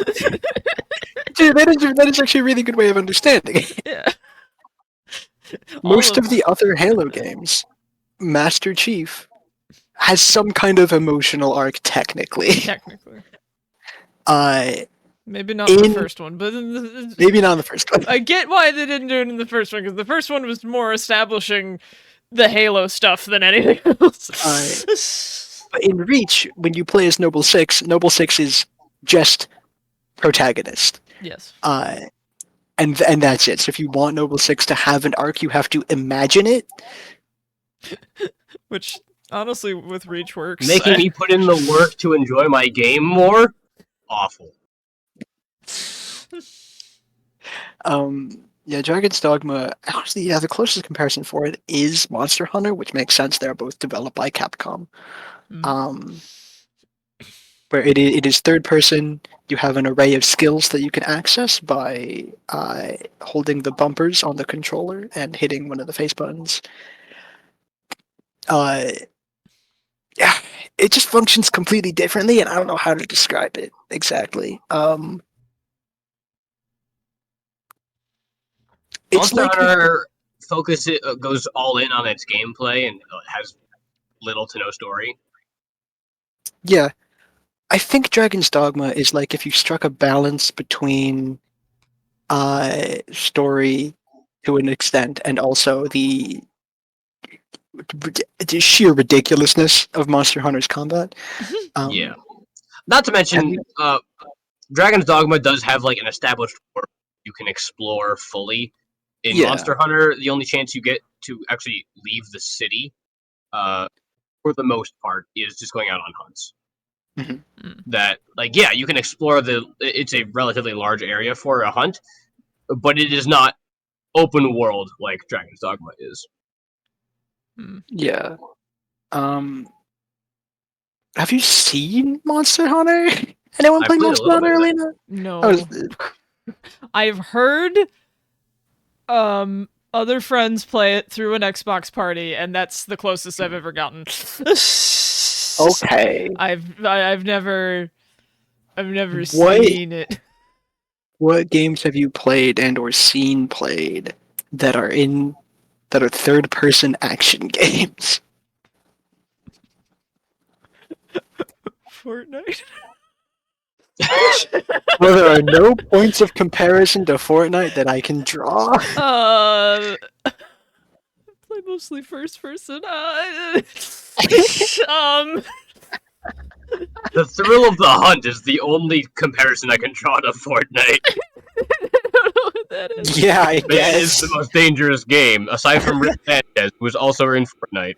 dude, that is actually a really good way of understanding it. Yeah. Most of the other Halo games, Master Chief has some kind of emotional arc technically. Technically. Maybe not in the first one, but maybe not in the first one. I get why they didn't do it in the first one, because the first one was more establishing the Halo stuff than anything else. But in Reach, when you play as Noble 6, Noble 6 is just protagonist. Yes. And that's it. So if you want Noble 6 to have an arc, you have to imagine it. Which, honestly, with Reach works. Making me put in the work to enjoy my game more? Awful. Yeah, Dragon's Dogma, honestly, yeah, the closest comparison for it is Monster Hunter, which makes sense. They're both developed by Capcom. Where it is third person, you have an array of skills that you can access by holding the bumpers on the controller and hitting one of the face buttons. Yeah, it just functions completely differently, and I don't know how to describe it exactly. Monster Hunter goes all in on its gameplay and has little to no story. Yeah, I think Dragon's Dogma is like if you struck a balance between story to an extent and also the sheer ridiculousness of Monster Hunter's combat. Yeah. Not to mention, Dragon's Dogma does have an established world you can explore fully. In Monster Hunter, the only chance you get to actually leave the city, for the most part, is just going out on hunts. Mhm. That, like, yeah, you can explore it's a relatively large area for a hunt, but it is not open world like Dragon's Dogma is. Yeah. Have you seen Monster Hunter? Anyone I play played a Monster little bit Hunter, of it. Elena? No. I've heard other friends play it through an Xbox party, and that's the closest I've ever gotten. Okay. I've never What seen it. what games have you played and or seen played that are third person action games? Fortnite. Well, there are no points of comparison to Fortnite that I can draw. I play mostly first person. The thrill of the hunt is the only comparison I can draw to Fortnite. I don't know what that is. Yeah, I But it is the guess. most dangerous game, aside from Rick Sanchez, who was also in Fortnite.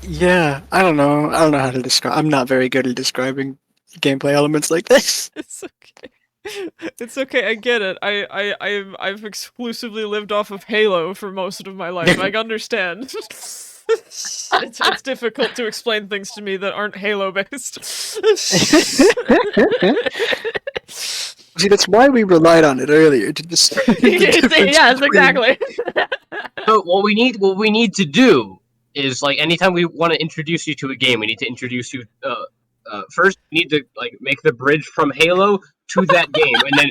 Yeah, I don't know. I don't know how to describe. I'm not very good at describing gameplay elements like this. It's okay. It's okay. I get it. I've exclusively lived off of Halo for most of my life. I understand. It's difficult to explain things to me that aren't Halo based. See, that's why we relied on it earlier to describe the difference Yes, between- exactly. So what we need to do is, like, anytime we want to introduce you to a game, we need to introduce you. First, we need to, like, make the bridge from Halo to that game, and then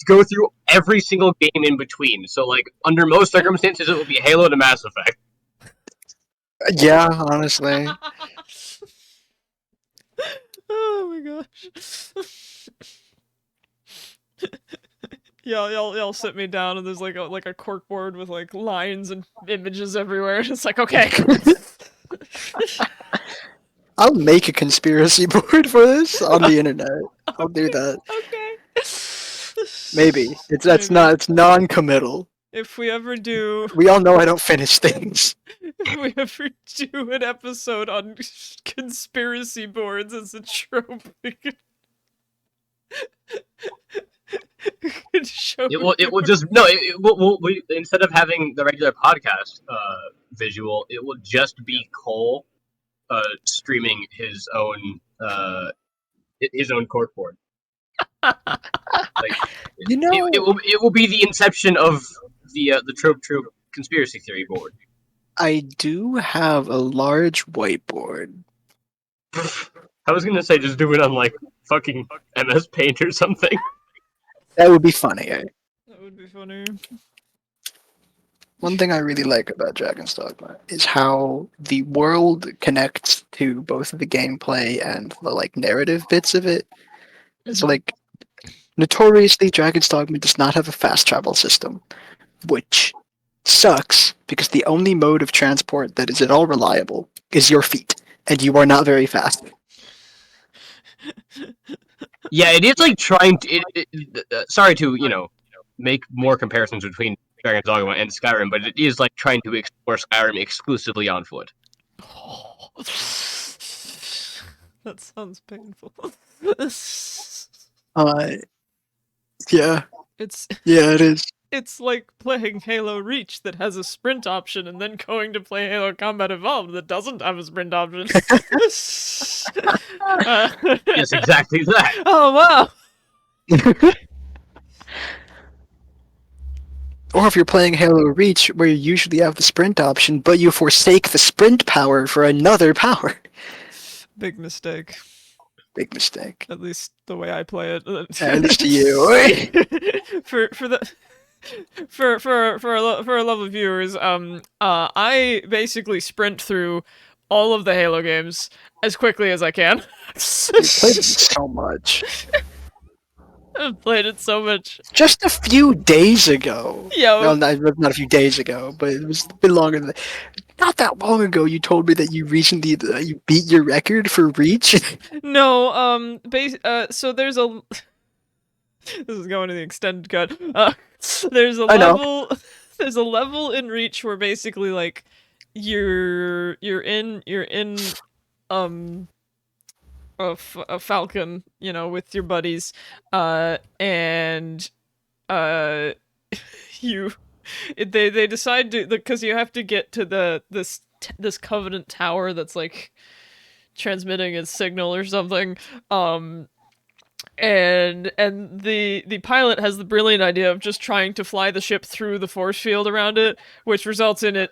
go through every single game in between. So, like, under most circumstances, it will be Halo to Mass Effect. Yeah, honestly. Oh my gosh. Yeah, y'all sit me down and there's like a cork board with like lines and images everywhere. It's like, okay. I'll make a conspiracy board for this on the internet. I'll do that. Okay. Maybe. It's Maybe. it's non-committal. If we ever do We all know I don't finish things. if we ever do an episode on conspiracy boards as a trope, we could show It will just no. It will we, instead of having the regular podcast visual, it will just be Cole streaming his own corkboard. Like, You know, it will be the inception of the Trope Troupe conspiracy theory board. I do have a large whiteboard. I was gonna say just do it on like fucking MS Paint or something. That would be funny. Eh? That would be funny. One thing I really like about Dragon's Dogma is how the world connects to both the gameplay and the like narrative bits of it. So like, notoriously, Dragon's Dogma does not have a fast travel system, which sucks because the only mode of transport that is at all reliable is your feet, and you are not very fast. Yeah, it is like trying to. Sorry to make more comparisons between Dragon's Dogma and Skyrim, but it is like trying to explore Skyrim exclusively on foot. That sounds painful. Yeah, It's it is. it's like playing Halo Reach that has a sprint option and then going to play Halo Combat Evolved that doesn't have a sprint option. Yes, exactly that. Oh wow. Or if you're playing Halo Reach, where you usually have the sprint option, but you forsake the sprint power for another power. Big mistake. Big mistake. At least the way I play it. At least to you. for our lovely viewers, I basically sprint through all of the Halo games as quickly as I can. You played it so much. I've played it so much. Just a few days ago. Yeah. No, not a few days ago, but it was a bit longer than that. Not that long ago, you told me that you recently you beat your record for Reach. No, so there's a. This is going to the extended cut. There's a I know. level. There's a level in Reach where basically like you're in a falcon, with your buddies, and uh you they decide to, because you have to get to this Covenant tower that's like transmitting its signal or something. And the pilot has the brilliant idea of just trying to fly the ship through the force field around it, which results in it,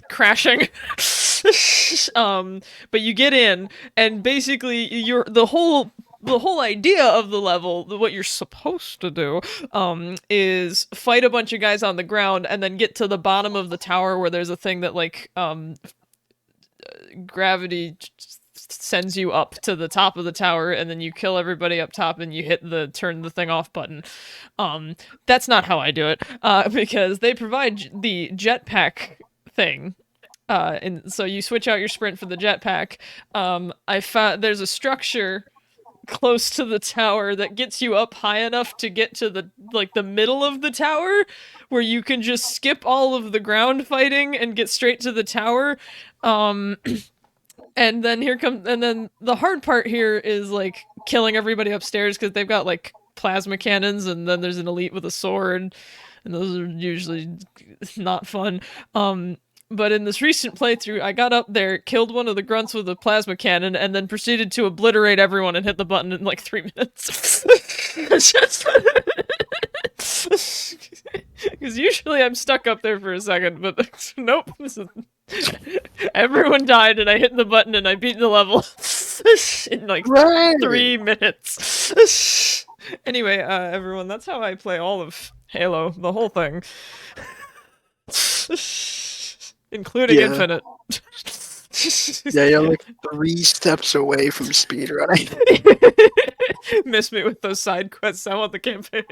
crashing. But you get in, and basically you're the whole idea of the level, what you're supposed to do, is fight a bunch of guys on the ground and then get to the bottom of the tower where there's a thing that like gravity sends you up to the top of the tower, and then you kill everybody up top and you hit the turn the thing off button. That's not how I do it, because they provide the jetpack thing. And so you switch out your sprint for the jetpack. I found there's a structure close to the tower that gets you up high enough to get to the middle of the tower, where you can just skip all of the ground fighting and get straight to the tower. And then the hard part here is like killing everybody upstairs, because they've got like plasma cannons, and then there's an elite with a sword, and those are usually not fun. But in this recent playthrough, I got up there, killed one of the grunts with a plasma cannon, and then proceeded to obliterate everyone and hit the button in like 3 minutes. Because usually I'm stuck up there for a second, but nope. Everyone died, and I hit the button, and I beat the level in like 3 minutes. Anyway, everyone, that's how I play all of Halo, the whole thing. Including Infinite. Yeah, you're like 3 steps away from speedrunning. Miss me with those side quests. I want the campaign.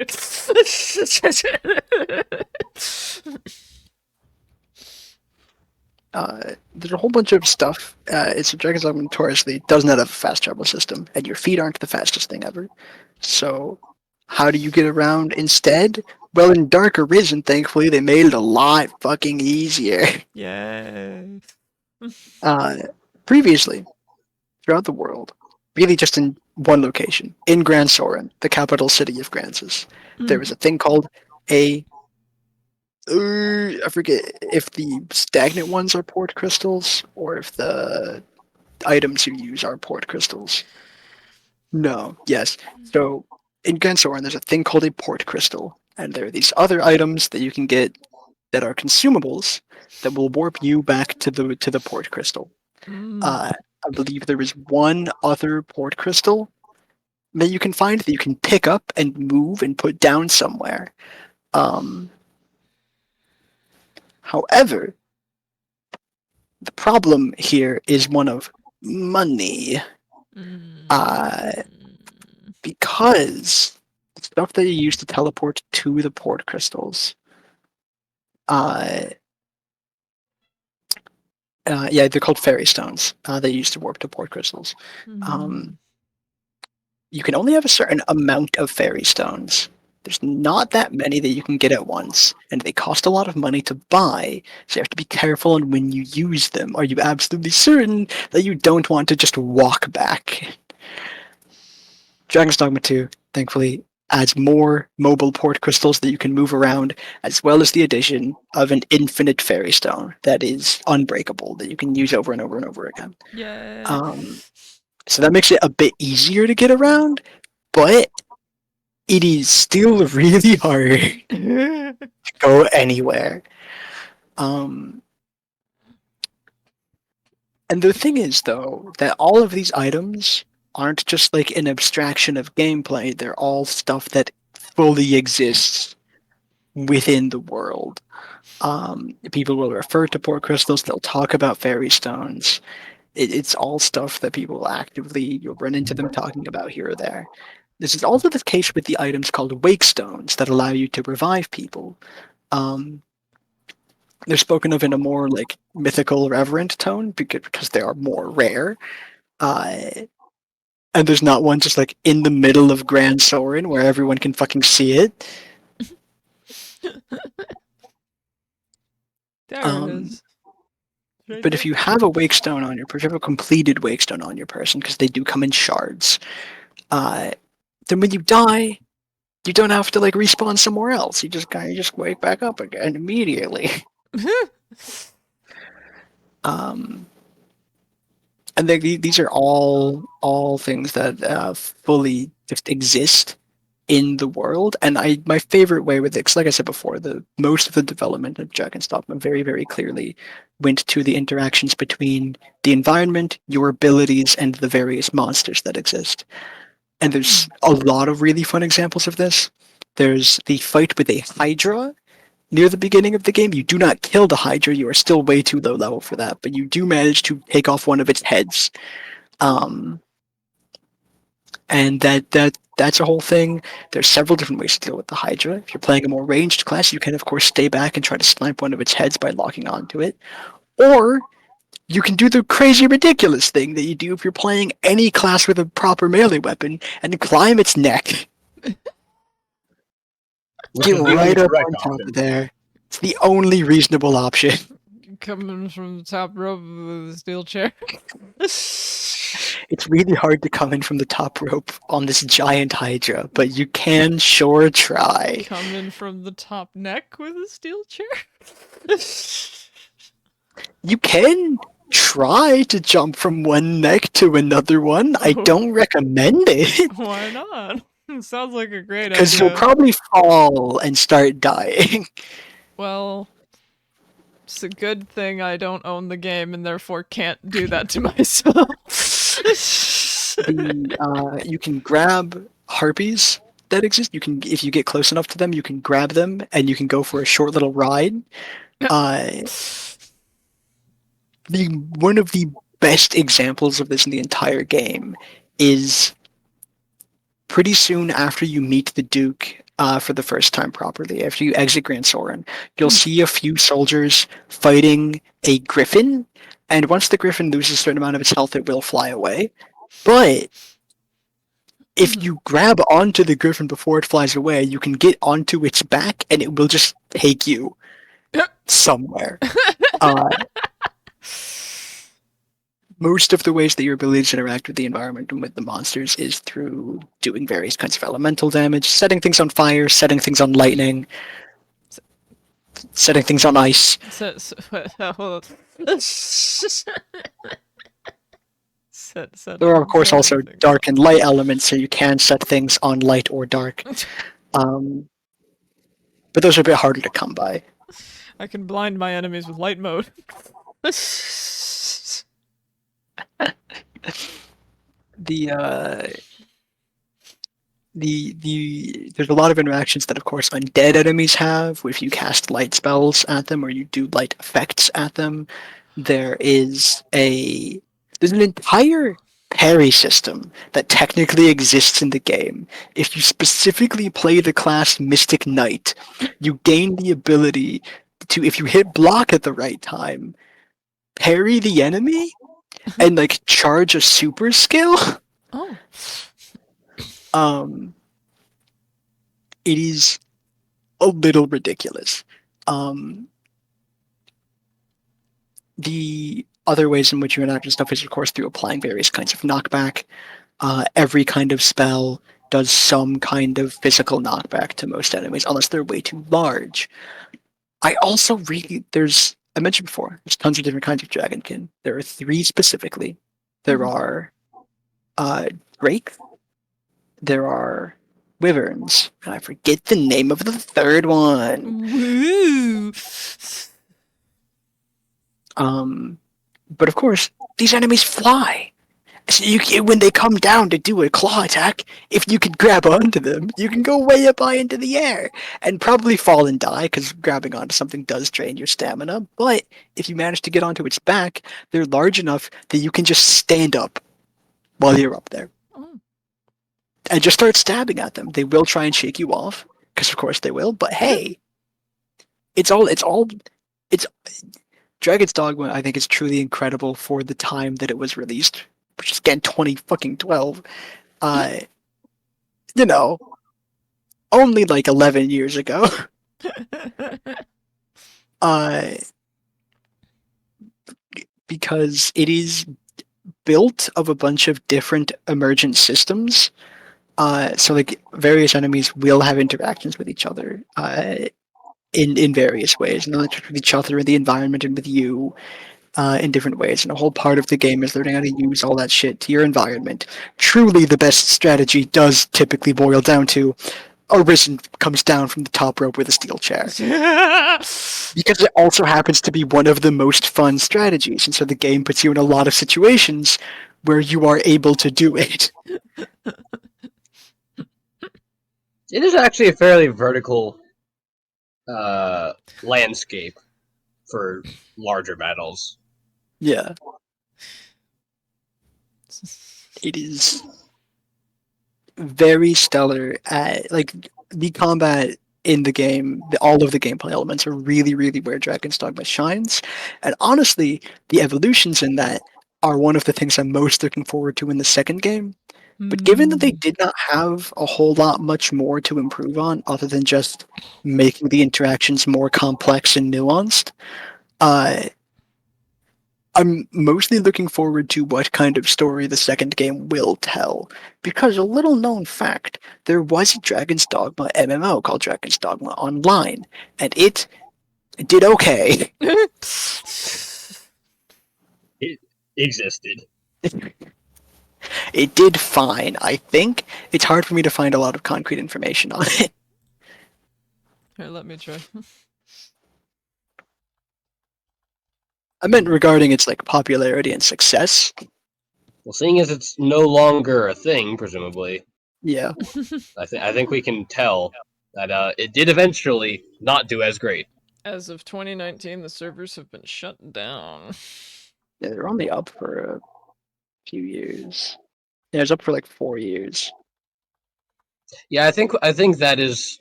There's a whole bunch of stuff. It's a Dragons Dogma notoriously does not have a fast travel system, and your feet aren't the fastest thing ever. So, how do you get around instead? Well, in Dark Arisen, thankfully, they made it a lot fucking easier. Yeah. Previously, throughout the world, really just in one location, in Gran Soren, the capital city of Gransis, there was a thing called I forget if the stagnant ones are port crystals or if the items you use are port crystals. No, yes. So in Gran Soren, there's a thing called a port crystal, and there are these other items that you can get that are consumables that will warp you back to the port crystal. I believe there is one other port crystal that you can find that you can pick up and move and put down somewhere. However, the problem here is one of money. Because the stuff that you use to teleport to the port crystals, they're called fairy stones. They use to warp to port crystals. You can only have a certain amount of fairy stones. There's not that many that you can get at once, and they cost a lot of money to buy, so you have to be careful on when you use them. Are you absolutely certain that you don't want to just walk back? Dragons Dogma 2, thankfully, adds more mobile port crystals that you can move around, as well as the addition of an infinite fairy stone that is unbreakable, that you can use over and over and over again. Yeah. So that makes it a bit easier to get around, but it is still really hard to go anywhere. And the thing is, though, that all of these items aren't just like an abstraction of gameplay. They're all stuff that fully exists within the world. People will refer to port crystals. They'll talk about fairy stones. It's all stuff that people actively, you'll run into them talking about here or there. This is also the case with the items called wake stones that allow you to revive people. They're spoken of in a more like mythical, reverent tone because they are more rare. And there's not one just like in the middle of Gran Soren where everyone can fucking see it. There it is. Right But there. if you have a wake stone on your person, if you have a completed wake stone on your person, because they do come in shards, then when you die, you don't have to like respawn somewhere else. You just wake back up again immediately. Um, and these are all things that fully just exist in the world. And my favorite way with it, 'cause like I said before, the most of the development of Dragons Dogma very very clearly went to the interactions between the environment, your abilities, and the various monsters that exist. And there's a lot of really fun examples of this. There's the fight with a Hydra near the beginning of the game. You do not kill the Hydra, you are still way too low level for that, but you do manage to take off one of its heads. And that's a whole thing. There's several different ways to deal with the Hydra. If you're playing a more ranged class, you can of course stay back and try to snipe one of its heads by locking onto it. Or you can do the crazy ridiculous thing that you do if you're playing any class with a proper melee weapon and climb its neck. Which Get is the only right up correct on top option. of there. It's the only reasonable option. Coming from the top rope with a steel chair. It's really hard to come in from the top rope on this giant Hydra, but you can sure try. Coming from the top neck with a steel chair. You can try to jump from one neck to another one. I don't recommend it. Why not? Sounds like a great Because idea. you'll probably fall and start dying. Well, it's a good thing I don't own the game and therefore can't do that to myself. You can grab harpies that exist. You can, if you get close enough to them, you can grab them and you can go for a short little ride. One of the best examples of this in the entire game is pretty soon after you meet the Duke for the first time properly, after you exit Grand Soren, you'll see a few soldiers fighting a griffin, and once the griffin loses a certain amount of its health, it will fly away. But if you grab onto the griffin before it flies away, you can get onto its back, and it will just take you somewhere. Most of the ways that your abilities interact with the environment and with the monsters is through doing various kinds of elemental damage, setting things on fire, setting things on lightning, setting things on ice. There are, of course, also dark and light elements, so you can set things on light or dark. But those are a bit harder to come by. I can blind my enemies with light mode. There's a lot of interactions that, of course, undead enemies have. If you cast light spells at them or you do light effects at them, there's an entire parry system that technically exists in the game. If you specifically play the class Mystic Knight, you gain the ability to, if you hit block at the right time, parry the enemy and like charge a super skill. Oh. It is a little ridiculous. The other ways in which you interact with stuff is, of course, through applying various kinds of knockback. Every kind of spell does some kind of physical knockback to most enemies, unless they're way too large. I mentioned before, there's tons of different kinds of Dragonkin. There are 3 specifically. There are Drake, there are Wyverns, and I forget the name of the third one. Woo! But of course, these enemies fly. So when they come down to do a claw attack, if you can grab onto them, you can go way up high into the air and probably fall and die, because grabbing onto something does drain your stamina. But if you manage to get onto its back, they're large enough that you can just stand up while you're up there. Oh. And just start stabbing at them. They will try and shake you off, because of course they will, but hey, Dragon's Dogma, I think, is truly incredible for the time that it was released, which is again 2012. Only like 11 years ago. because it is built of a bunch of different emergent systems. So like various enemies will have interactions with each other in various ways, not just with each other in the environment and with you in different ways. And a whole part of the game is learning how to use all that shit to your environment. Truly, the best strategy does typically boil down to Arisen comes down from the top rope with a steel chair. Because it also happens to be one of the most fun strategies, and so the game puts you in a lot of situations where you are able to do it. It is actually a fairly vertical landscape for larger battles. Yeah. It is very stellar at, like, the combat in the game, all of the gameplay elements are really, really where Dragon's Dogma shines. And honestly, the evolutions in that are one of the things I'm most looking forward to in the second game. But given that they did not have a whole lot much more to improve on other than just making the interactions more complex and nuanced, uh, I'm mostly looking forward to what kind of story the second game will tell. Because a little known fact, there was a Dragon's Dogma MMO called Dragon's Dogma Online, and it did okay. It existed. It did fine, I think. It's hard for me to find a lot of concrete information on it. Here, let me try. I meant regarding its like popularity and success. Well, seeing as it's no longer a thing, presumably, Yeah. I think we can tell that it did eventually not do as great. As of 2019, the servers have been shut down. Yeah, they're only up for a few years. Yeah, it's up for like 4 years. Yeah, I think that is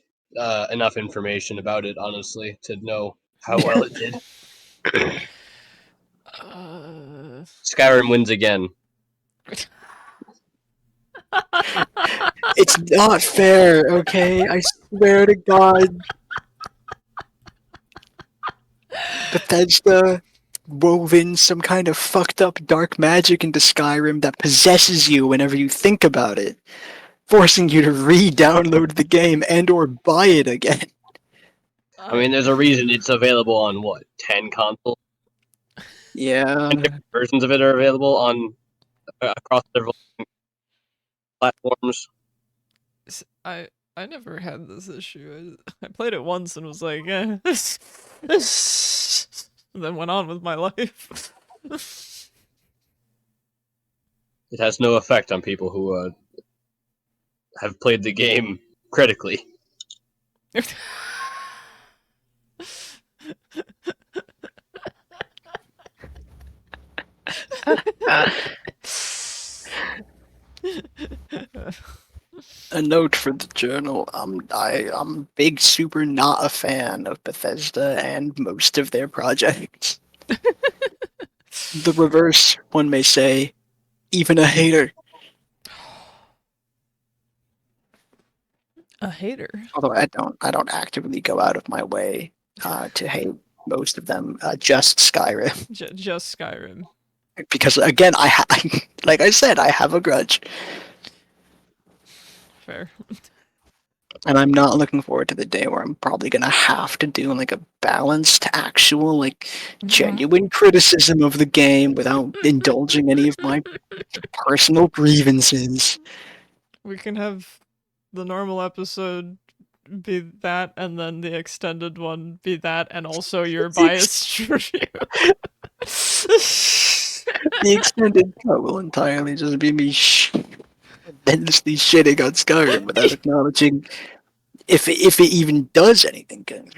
enough information about it, honestly, to know how well it did. Skyrim wins again. It's not fair, okay? I swear to God. Bethesda wove in some kind of fucked up dark magic into Skyrim that possesses you whenever you think about it, forcing you to re-download the game and or buy it again. I mean, there's a reason it's available on what 10 consoles. Yeah. Versions of it are available on across several platforms. I never had this issue. I played it once and was like, eh. And then went on with my life. It has no effect on people who have played the game critically. A note for the journal. I'm big super not a fan of Bethesda and most of their projects. The reverse, one may say, even a hater. A hater. Although I don't actively go out of my way to hate most of them. Just Skyrim, Just Skyrim. because again, like I said, I have a grudge, Fair. and I'm not looking forward to the day where I'm probably gonna have to do like a balanced, actual, like genuine criticism of the game without indulging any of my personal grievances. We can have the normal episode be that, and then the extended one be that, and also your biased review. The extended cut will entirely just be me endlessly shitting on Skyrim without acknowledging if it even does anything good.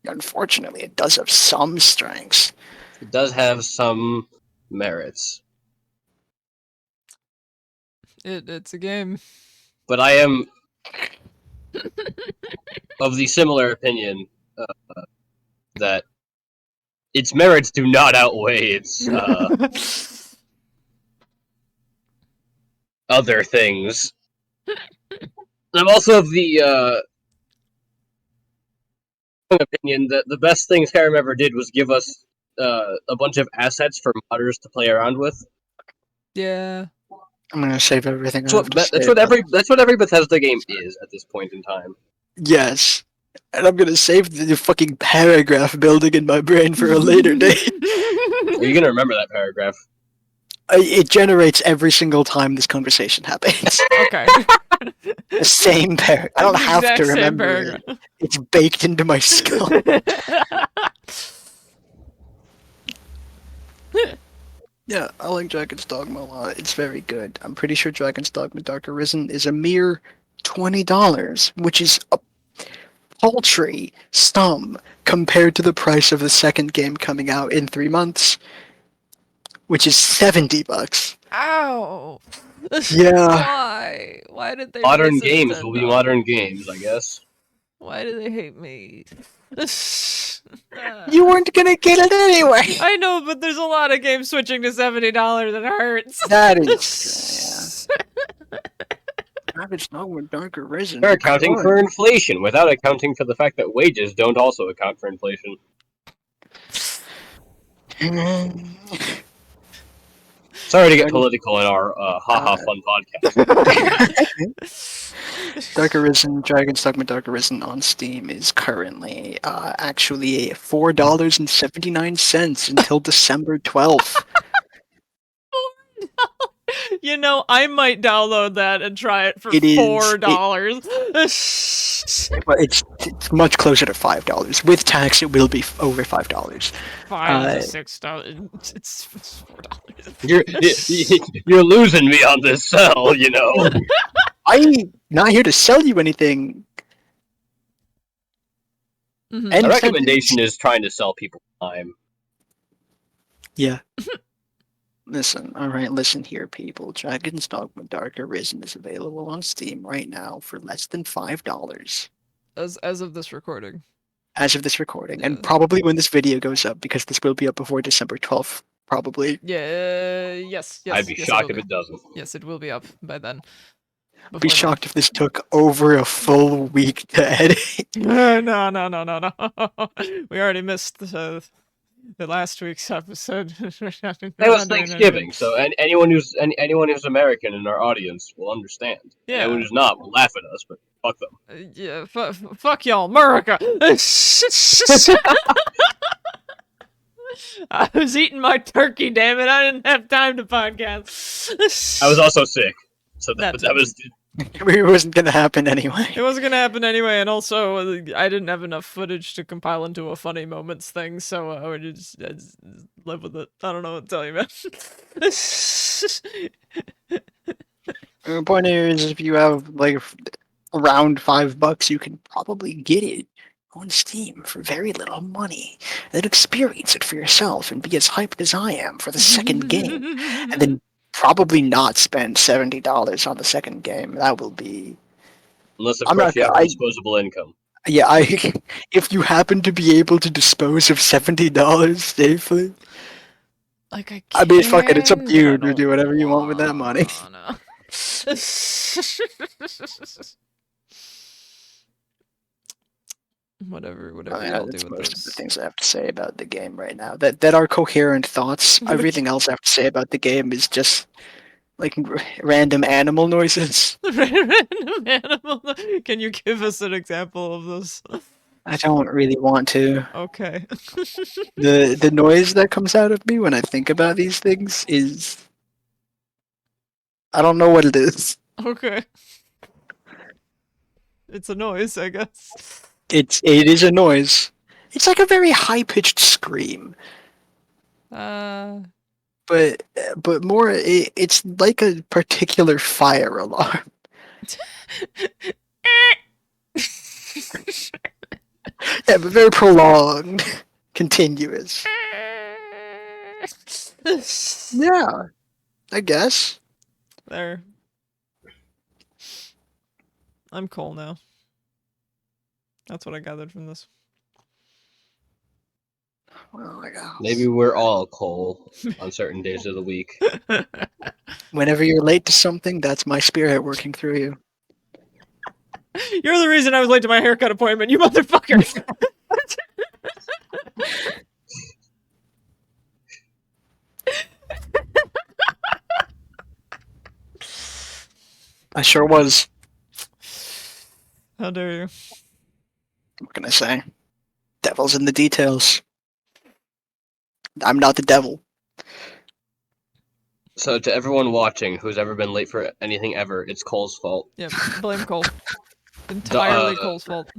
Unfortunately, it does have some strengths. It does have some merits. It's a game. But I am of the similar opinion that its merits do not outweigh its other things. I'm also of the opinion that the best thing Skyrim ever did was give us a bunch of assets for modders to play around with. Yeah. I'm gonna save everything I have to say. That's what every Bethesda game is at this point in time. Yes. And I'm gonna save the fucking paragraph building in my brain for a later date. Are you gonna remember that paragraph? It generates every single time this conversation happens. Okay. The same paragraph. I don't The have exact to same remember paragraph. it. It's baked into my skull. Yeah, I like Dragon's Dogma a lot. It's very good. I'm pretty sure Dragon's Dogma Dark Arisen is a mere $20, which is a paltry sum compared to the price of the second game coming out in 3 months, which is $70. Ow. Yeah. Why? Why did they Modern raise it games $10? will be modern games, I guess. Why do they hate me? You weren't gonna get it anyway. I know, but there's a lot of games switching to $70 and it hurts. That is Dragon's Dogma Dark Arisen. They're accounting for inflation without accounting for the fact that wages don't also account for inflation. Sorry to get political in our haha fun podcast. Dark Arisen, Dragon's Dogma Dark Arisen on Steam is currently actually $4.79 until December 12th. You know, I might download that and try it for It is- $4. Well, it's much closer to $5. With tax, it will be over $5. $5 to $6. It's $4. You're losing me on this sell, you know. I'm not here to sell you anything. Mhm. And A recommendation is trying to sell people time. Yeah. Listen here, people. Dragon's Dogma Dark Arisen is available on Steam right now for less than $5 As of this recording. as of this recording, Yeah. and probably when this video goes up, because this will be up before December 12th, probably. Yeah, yes. I'd be yes, shocked it if will it doesn't. be. Yes, it will be up by then. Be Before shocked if this took over a full week to edit. then. No. We already missed the last week's episode. It was Thanksgiving, so anyone who's American in our audience will understand. Yeah. Anyone who's not will laugh at us, but fuck them. Yeah, fuck y'all, America! I was eating my turkey, damn it! I didn't have time to podcast. I was also sick, so that That's- was. It wasn't gonna happen anyway. It wasn't gonna happen anyway, and also I didn't have enough footage to compile into a funny moments thing, so I would just live with it. I don't know what to tell you, man. The point is, if you have like around $5, you can probably get it on Steam for very little money. And experience it for yourself and be as hyped as I am for the second game, and then probably not spend $70 on the second game. That will be Unless, of I'm course, not- you have I- disposable income. yeah. If you happen to be able to dispose of $70 safely, Like I mean, fuck it. It's up can, to you but I to do don't whatever you want with that money. wanna. Whatever I mean, y'all that's do with most of the this. things I have to say about the game right now. That are coherent thoughts. Everything else I have to say about the game is just like random animal noises. Random animal. Can you give us an example of this? I don't really want to. Okay. The noise that comes out of me when I think about these things is I don't know what it is. Okay. It's a noise, I guess. It is a noise. It's like a very high pitched scream, but more it's like a particular fire alarm. Yeah, but very prolonged, continuous. Yeah, I guess. There. I'm Cole now. That's what I gathered from this. Well, I guess. Maybe we're all Cole on certain days of the week. Whenever you're late to something, that's my spirit working through you. You're the reason I was late to my haircut appointment, you motherfucker! I sure was. How dare you? What can I say? Devil's in the details. I'm not the devil. So to everyone watching who's ever been late for anything ever, it's Cole's fault. Yep, blame Cole. Entirely Cole's fault.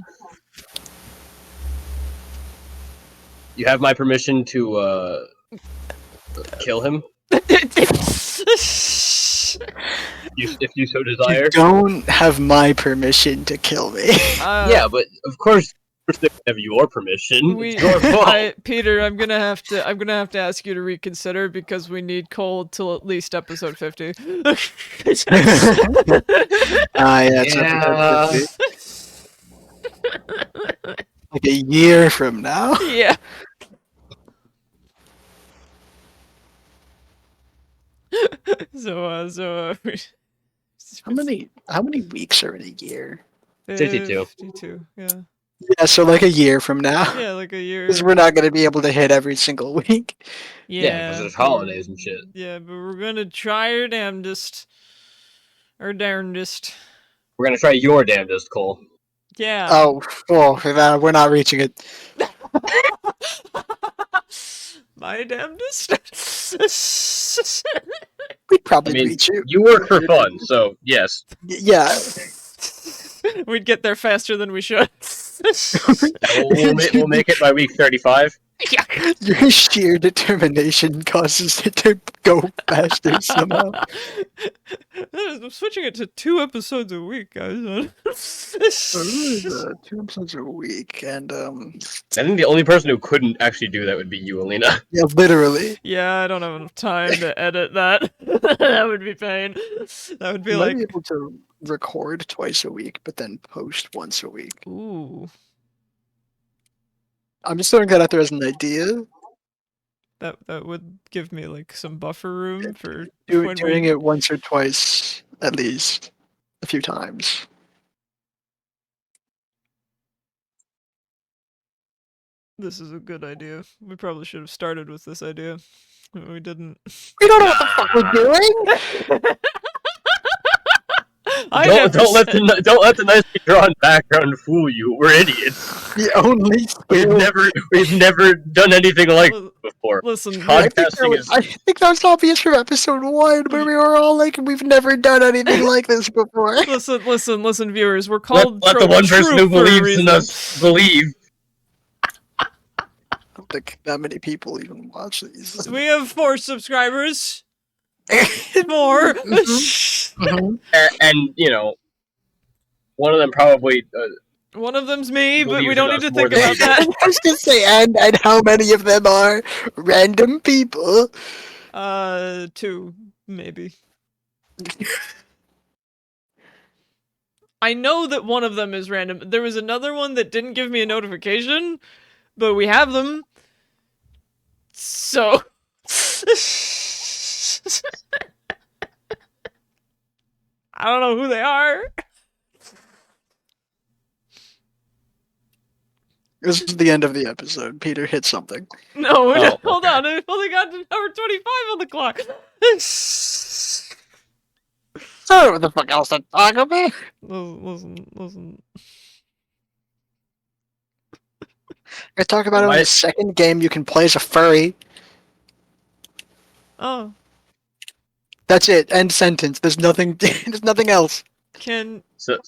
You have my permission to kill him if you so desire. You don't have my permission to kill me. Yeah, but of course they have your permission. It's your fault. Peter, I'm gonna have to ask you to reconsider because we need Cole till at least episode 50. Yeah, it's Yeah. episode 50. Like a year from now. Yeah. So How many weeks are in a year? 52. 52, yeah. Yeah, so like a year from now. Yeah, like a year. Because we're not going to be able to hit every single week. Yeah, because there's holidays and shit. Yeah, but we're gonna try our damnedest. Our darndest. We're gonna try your damnedest, Cole. Yeah. Oh, we're not reaching it. My damnedest? We'd probably I mean, reach it. you work for fun, so yes. Yeah. We'd get there faster than we should. We'll make it by week 35. Your sheer determination causes it to go faster somehow. I'm switching it to 2 episodes a week, guys. 2 episodes a week, and I think the only person who couldn't actually do that would be you, Alina. yeah, literally. Yeah, I don't have enough time to edit that. That would be pain. That would be You like, might be able to record twice a week, but then post once a week. ooh, I'm just throwing that out there as an idea. that would give me like some buffer room for Doing it once or twice, at least, a few times. This is a good idea. We probably should have started with this idea. But we didn't. We don't know what the fuck we're doing. Don't let the nicely drawn background fool you. We're idiots. The only We've never done anything like this before. Listen, Podcasting is. I think that was obvious from episode 1, where we were all like, "We've never done anything like this before." listen, viewers. We're called Let the Trope one person who Troupe for a believes reason. in us believe. I don't think that many people even watch these. We have 4 subscribers. More. And you know, one of them probably. One of them's me, but we Believes don't in need to us more think about than that. I was gonna say, and how many of them are random people? 2, maybe. I know that one of them is random. There was another one that didn't give me a notification, but we have them. So... I don't know who they are. This is the end of the episode. Peter hit something. No, Oh, hold okay. on. I've only got to number 25 on the clock. So what the fuck else to talk about? Listen. I talk about it in the second game you can play as a furry. Oh, That's it. End sentence. There's nothing. There's nothing else. can So,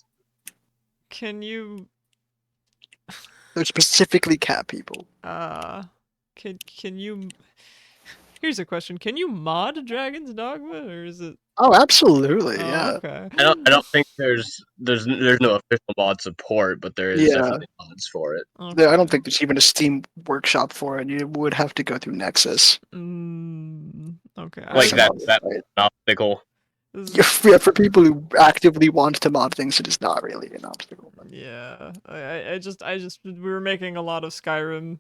you They're specifically cat people. can you? Here's a question: can you mod Dragons Dogma, or is it? Oh, absolutely. Oh, Yeah. okay. I don't think there's no official mod support, but there is Yeah. definitely mods for it. Okay. I don't think there's even a Steam workshop for it. You would have to go through Nexus. Okay. Like So, that right. obstacle. Yeah, for people who actively want to mod things, it is not really an obstacle. Yeah, I just we were making a lot of Skyrim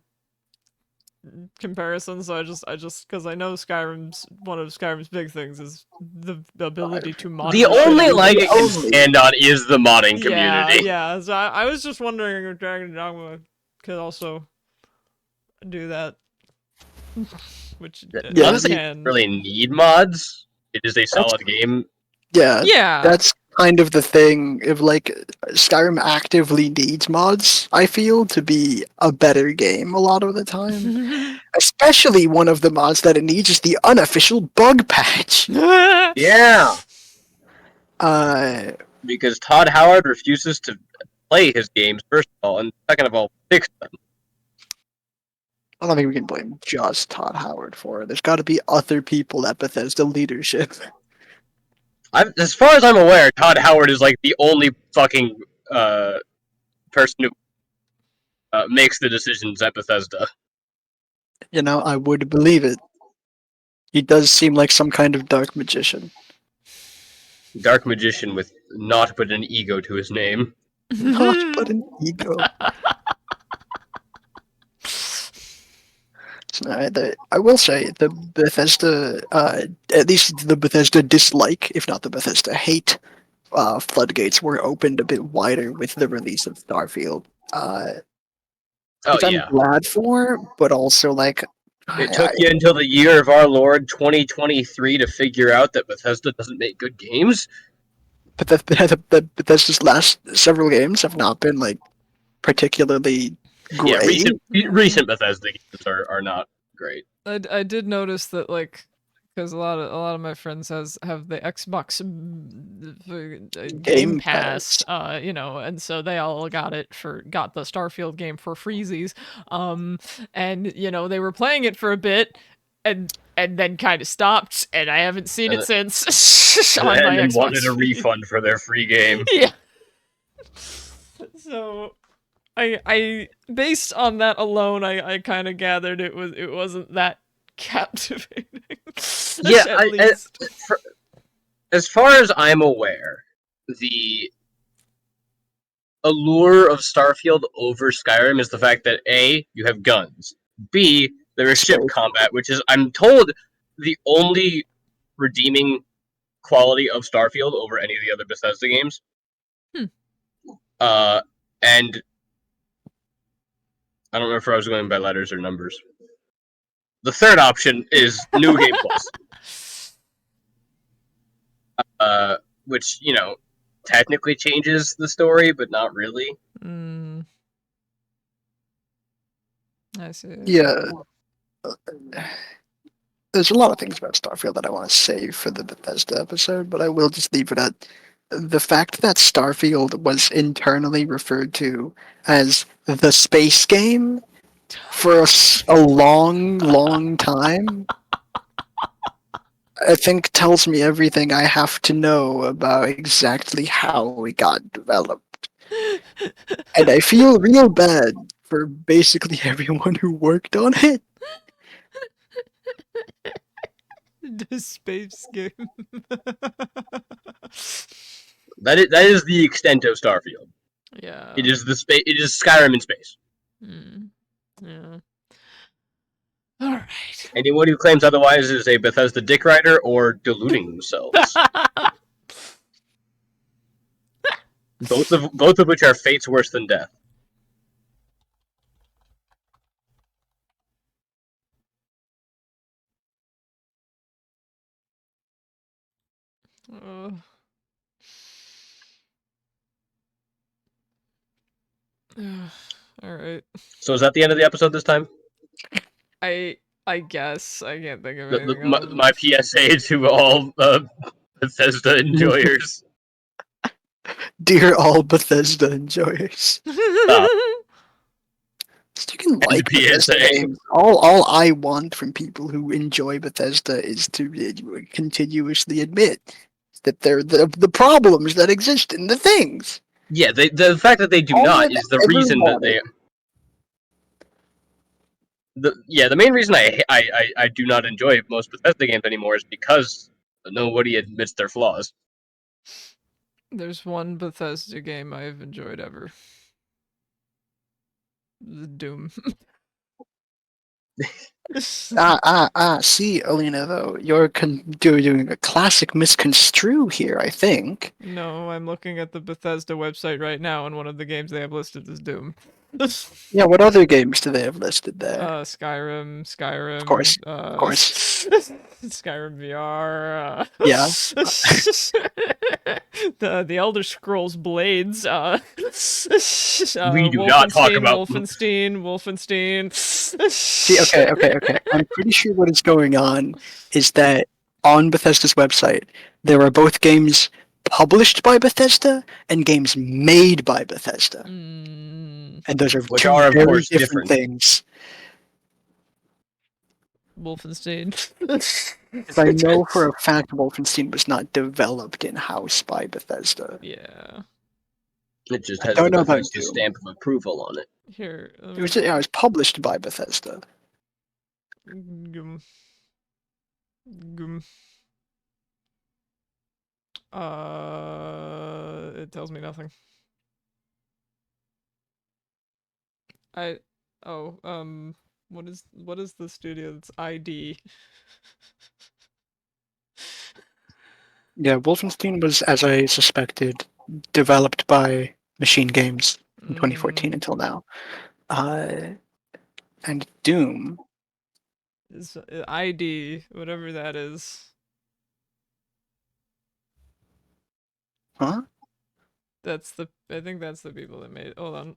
comparisons, so I just because I know one of Skyrim's big things is the ability to mod. The only shit. leg it can Only. stand on is the modding Yeah, community. yeah. So I was just wondering if Dragon Dogma could also do that, which Yeah, Honestly, you can. don't really need mods. It is a solid game. Yeah. Yeah. That's kind of the thing if like Skyrim actively needs mods, I feel, to be a better game a lot of the time. Especially one of the mods that it needs is the unofficial bug patch. Yeah, Uh, because Todd Howard refuses to play his games, first of all, and second of all, fix them. I don't think we can blame just Todd Howard for it. There's got to be other people at Bethesda leadership. As far as I'm aware, Todd Howard is like the only fucking person who makes the decisions at Bethesda. You know, I would believe it. He does seem like some kind of dark magician. Dark magician with naught but an ego to his name. Not but an ego. So, I will say the Bethesda, at least the Bethesda dislike, if not the Bethesda hate, floodgates were opened a bit wider with the release of Starfield. Oh Which I'm yeah. glad for, but also like It took you until the year of our Lord 2023 to figure out that Bethesda doesn't make good games? but the Bethesda's last several games have not been like particularly great. Yeah, recent Bethesda games are not great. I did notice that, like, because a lot of my friends have the Xbox Game Pass, you know, and so they all got the Starfield game for freezies, and you know they were playing it for a bit, and then kind of stopped, and I haven't seen it since on my And Xbox. wanted a refund for their free game. Yeah. So I based on that alone, I kind of gathered it wasn't that captivating. Yeah, at least. As far as I'm aware, the allure of Starfield over Skyrim is the fact that A, you have guns, B, there is ship combat, which is, I'm told, the only redeeming quality of Starfield over any of the other Bethesda games. And I don't remember if I was going by letters or numbers. The third option is New Game Plus. Which, you know, technically changes the story, but not really. I see. Yeah. There's a lot of things about Starfield that I want to save for the Bethesda episode, but I will just leave it at the fact that Starfield was internally referred to as the space game for a long, long time. I think tells me everything I have to know about exactly how it got developed. And I feel real bad for basically everyone who worked on it. The space game. That is the extent of Starfield. Yeah. It is It is Skyrim in space. Yeah. All right. Anyone who claims otherwise is a Bethesda dick rider or deluding themselves. both of which are fates worse than death. All right. So is that the end of the episode this time? I guess I can't think of anything else. My PSA to all Bethesda enjoyers. Dear all Bethesda enjoyers. Stop. You can like Bethesda games. All I want from people who enjoy Bethesda is to continuously admit that they're the problems that exist in the things. Yeah, the fact that they do not is the reason that they. The main reason I do not enjoy most Bethesda games anymore is because nobody admits their flaws. There's one Bethesda game I've enjoyed ever. Doom. See, Alina, though, you're doing a classic misconstrue here, I think. No, I'm looking at the Bethesda website right now, and one of the games they have listed is Doom. Yeah, what other games do they have listed there? Skyrim, Of course, of course. Skyrim VR. Yeah. The Elder Scrolls Blades. We do not talk Wolfenstein, about- Wolfenstein. See, okay. I'm pretty sure what is going on is that on Bethesda's website, there are both games published by Bethesda and games made by Bethesda. Mm, And those are Which two are, of very course, different different. things. Wolfenstein. Because I know for a fact Wolfenstein was not developed in-house by Bethesda. Yeah. It just I has don't the know about Bethesda Doom. stamp of approval on it. Here. It was published by Bethesda. Gum. It tells me nothing. What is the studio that's ID? Yeah, Wolfenstein was, as I suspected, developed by Machine Games from 2014 until now. And Doom, Is ID, whatever that is. huh? I think that's the people that made. Hold on.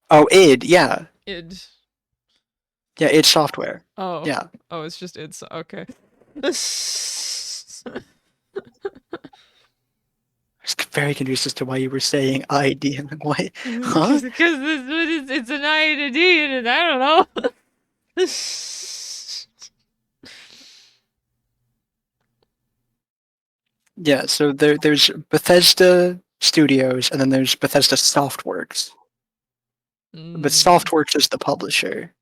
Oh, id, yeah. Id. Yeah, id Software. Oh. Yeah. Oh, it's just id. Okay. I was very confused as to why you were saying ID. I'm like, what? Huh? Because it's an ID, and I don't know. Yeah, so there's Bethesda Studios, and then there's Bethesda Softworks. But Softworks is the publisher,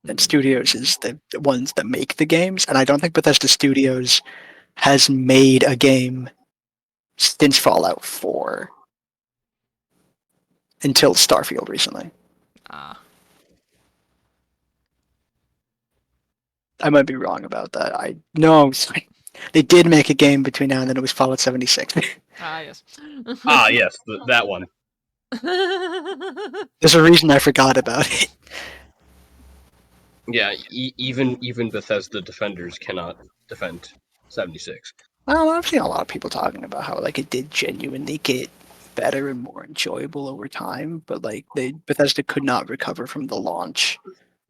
and Studios is the ones that make the games. And I don't think Bethesda Studios has made a game since Fallout 4 until Starfield recently. Ah. I might be wrong about that. I no, sorry. They did make a game between now and then. It was Fallout 76. Ah, yes. Ah, yes, that one. There's a reason I forgot about it. Yeah, even Bethesda defenders cannot defend 76. Well, I've seen a lot of people talking about how like it did genuinely get better and more enjoyable over time, but like Bethesda could not recover from the launch.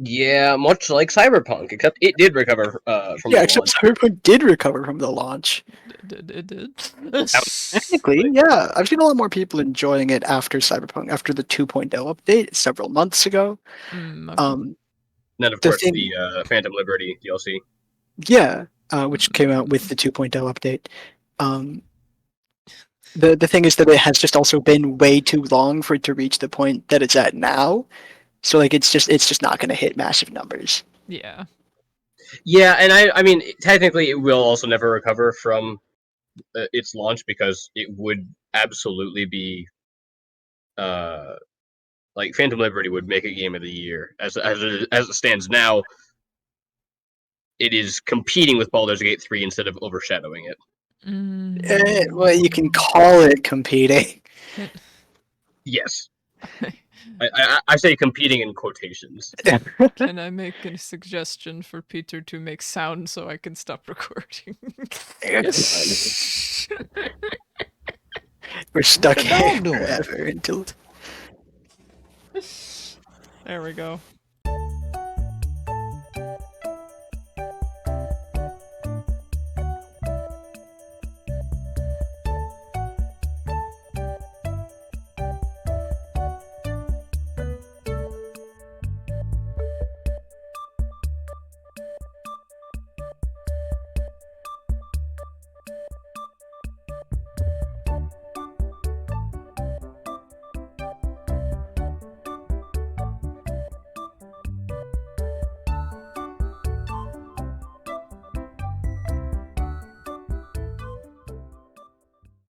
Yeah, much like Cyberpunk, except it did recover from Yeah, the except launch. Cyberpunk did recover from the launch. It did. Technically, yeah. I've seen a lot more people enjoying it after Cyberpunk, after the 2.0 update several months ago. Okay. Then, of The course, thing- the Phantom Liberty DLC. Yeah, which came out with the 2.0 update. The thing is that it has just also been way too long for it to reach the point that it's at now. So like it's just not going to hit massive numbers. Yeah. Yeah, and I mean, technically, it will also never recover from its launch because it would absolutely be, like Phantom Liberty would make a game of the year. As it stands now, it is competing with Baldur's Gate 3 instead of overshadowing it. Well, you can call it competing. Yes. I say competing in quotations. Can I make a suggestion for Peter to make sound so I can stop recording? Yes. We're stuck What's the here dog doing? forever until. There we go.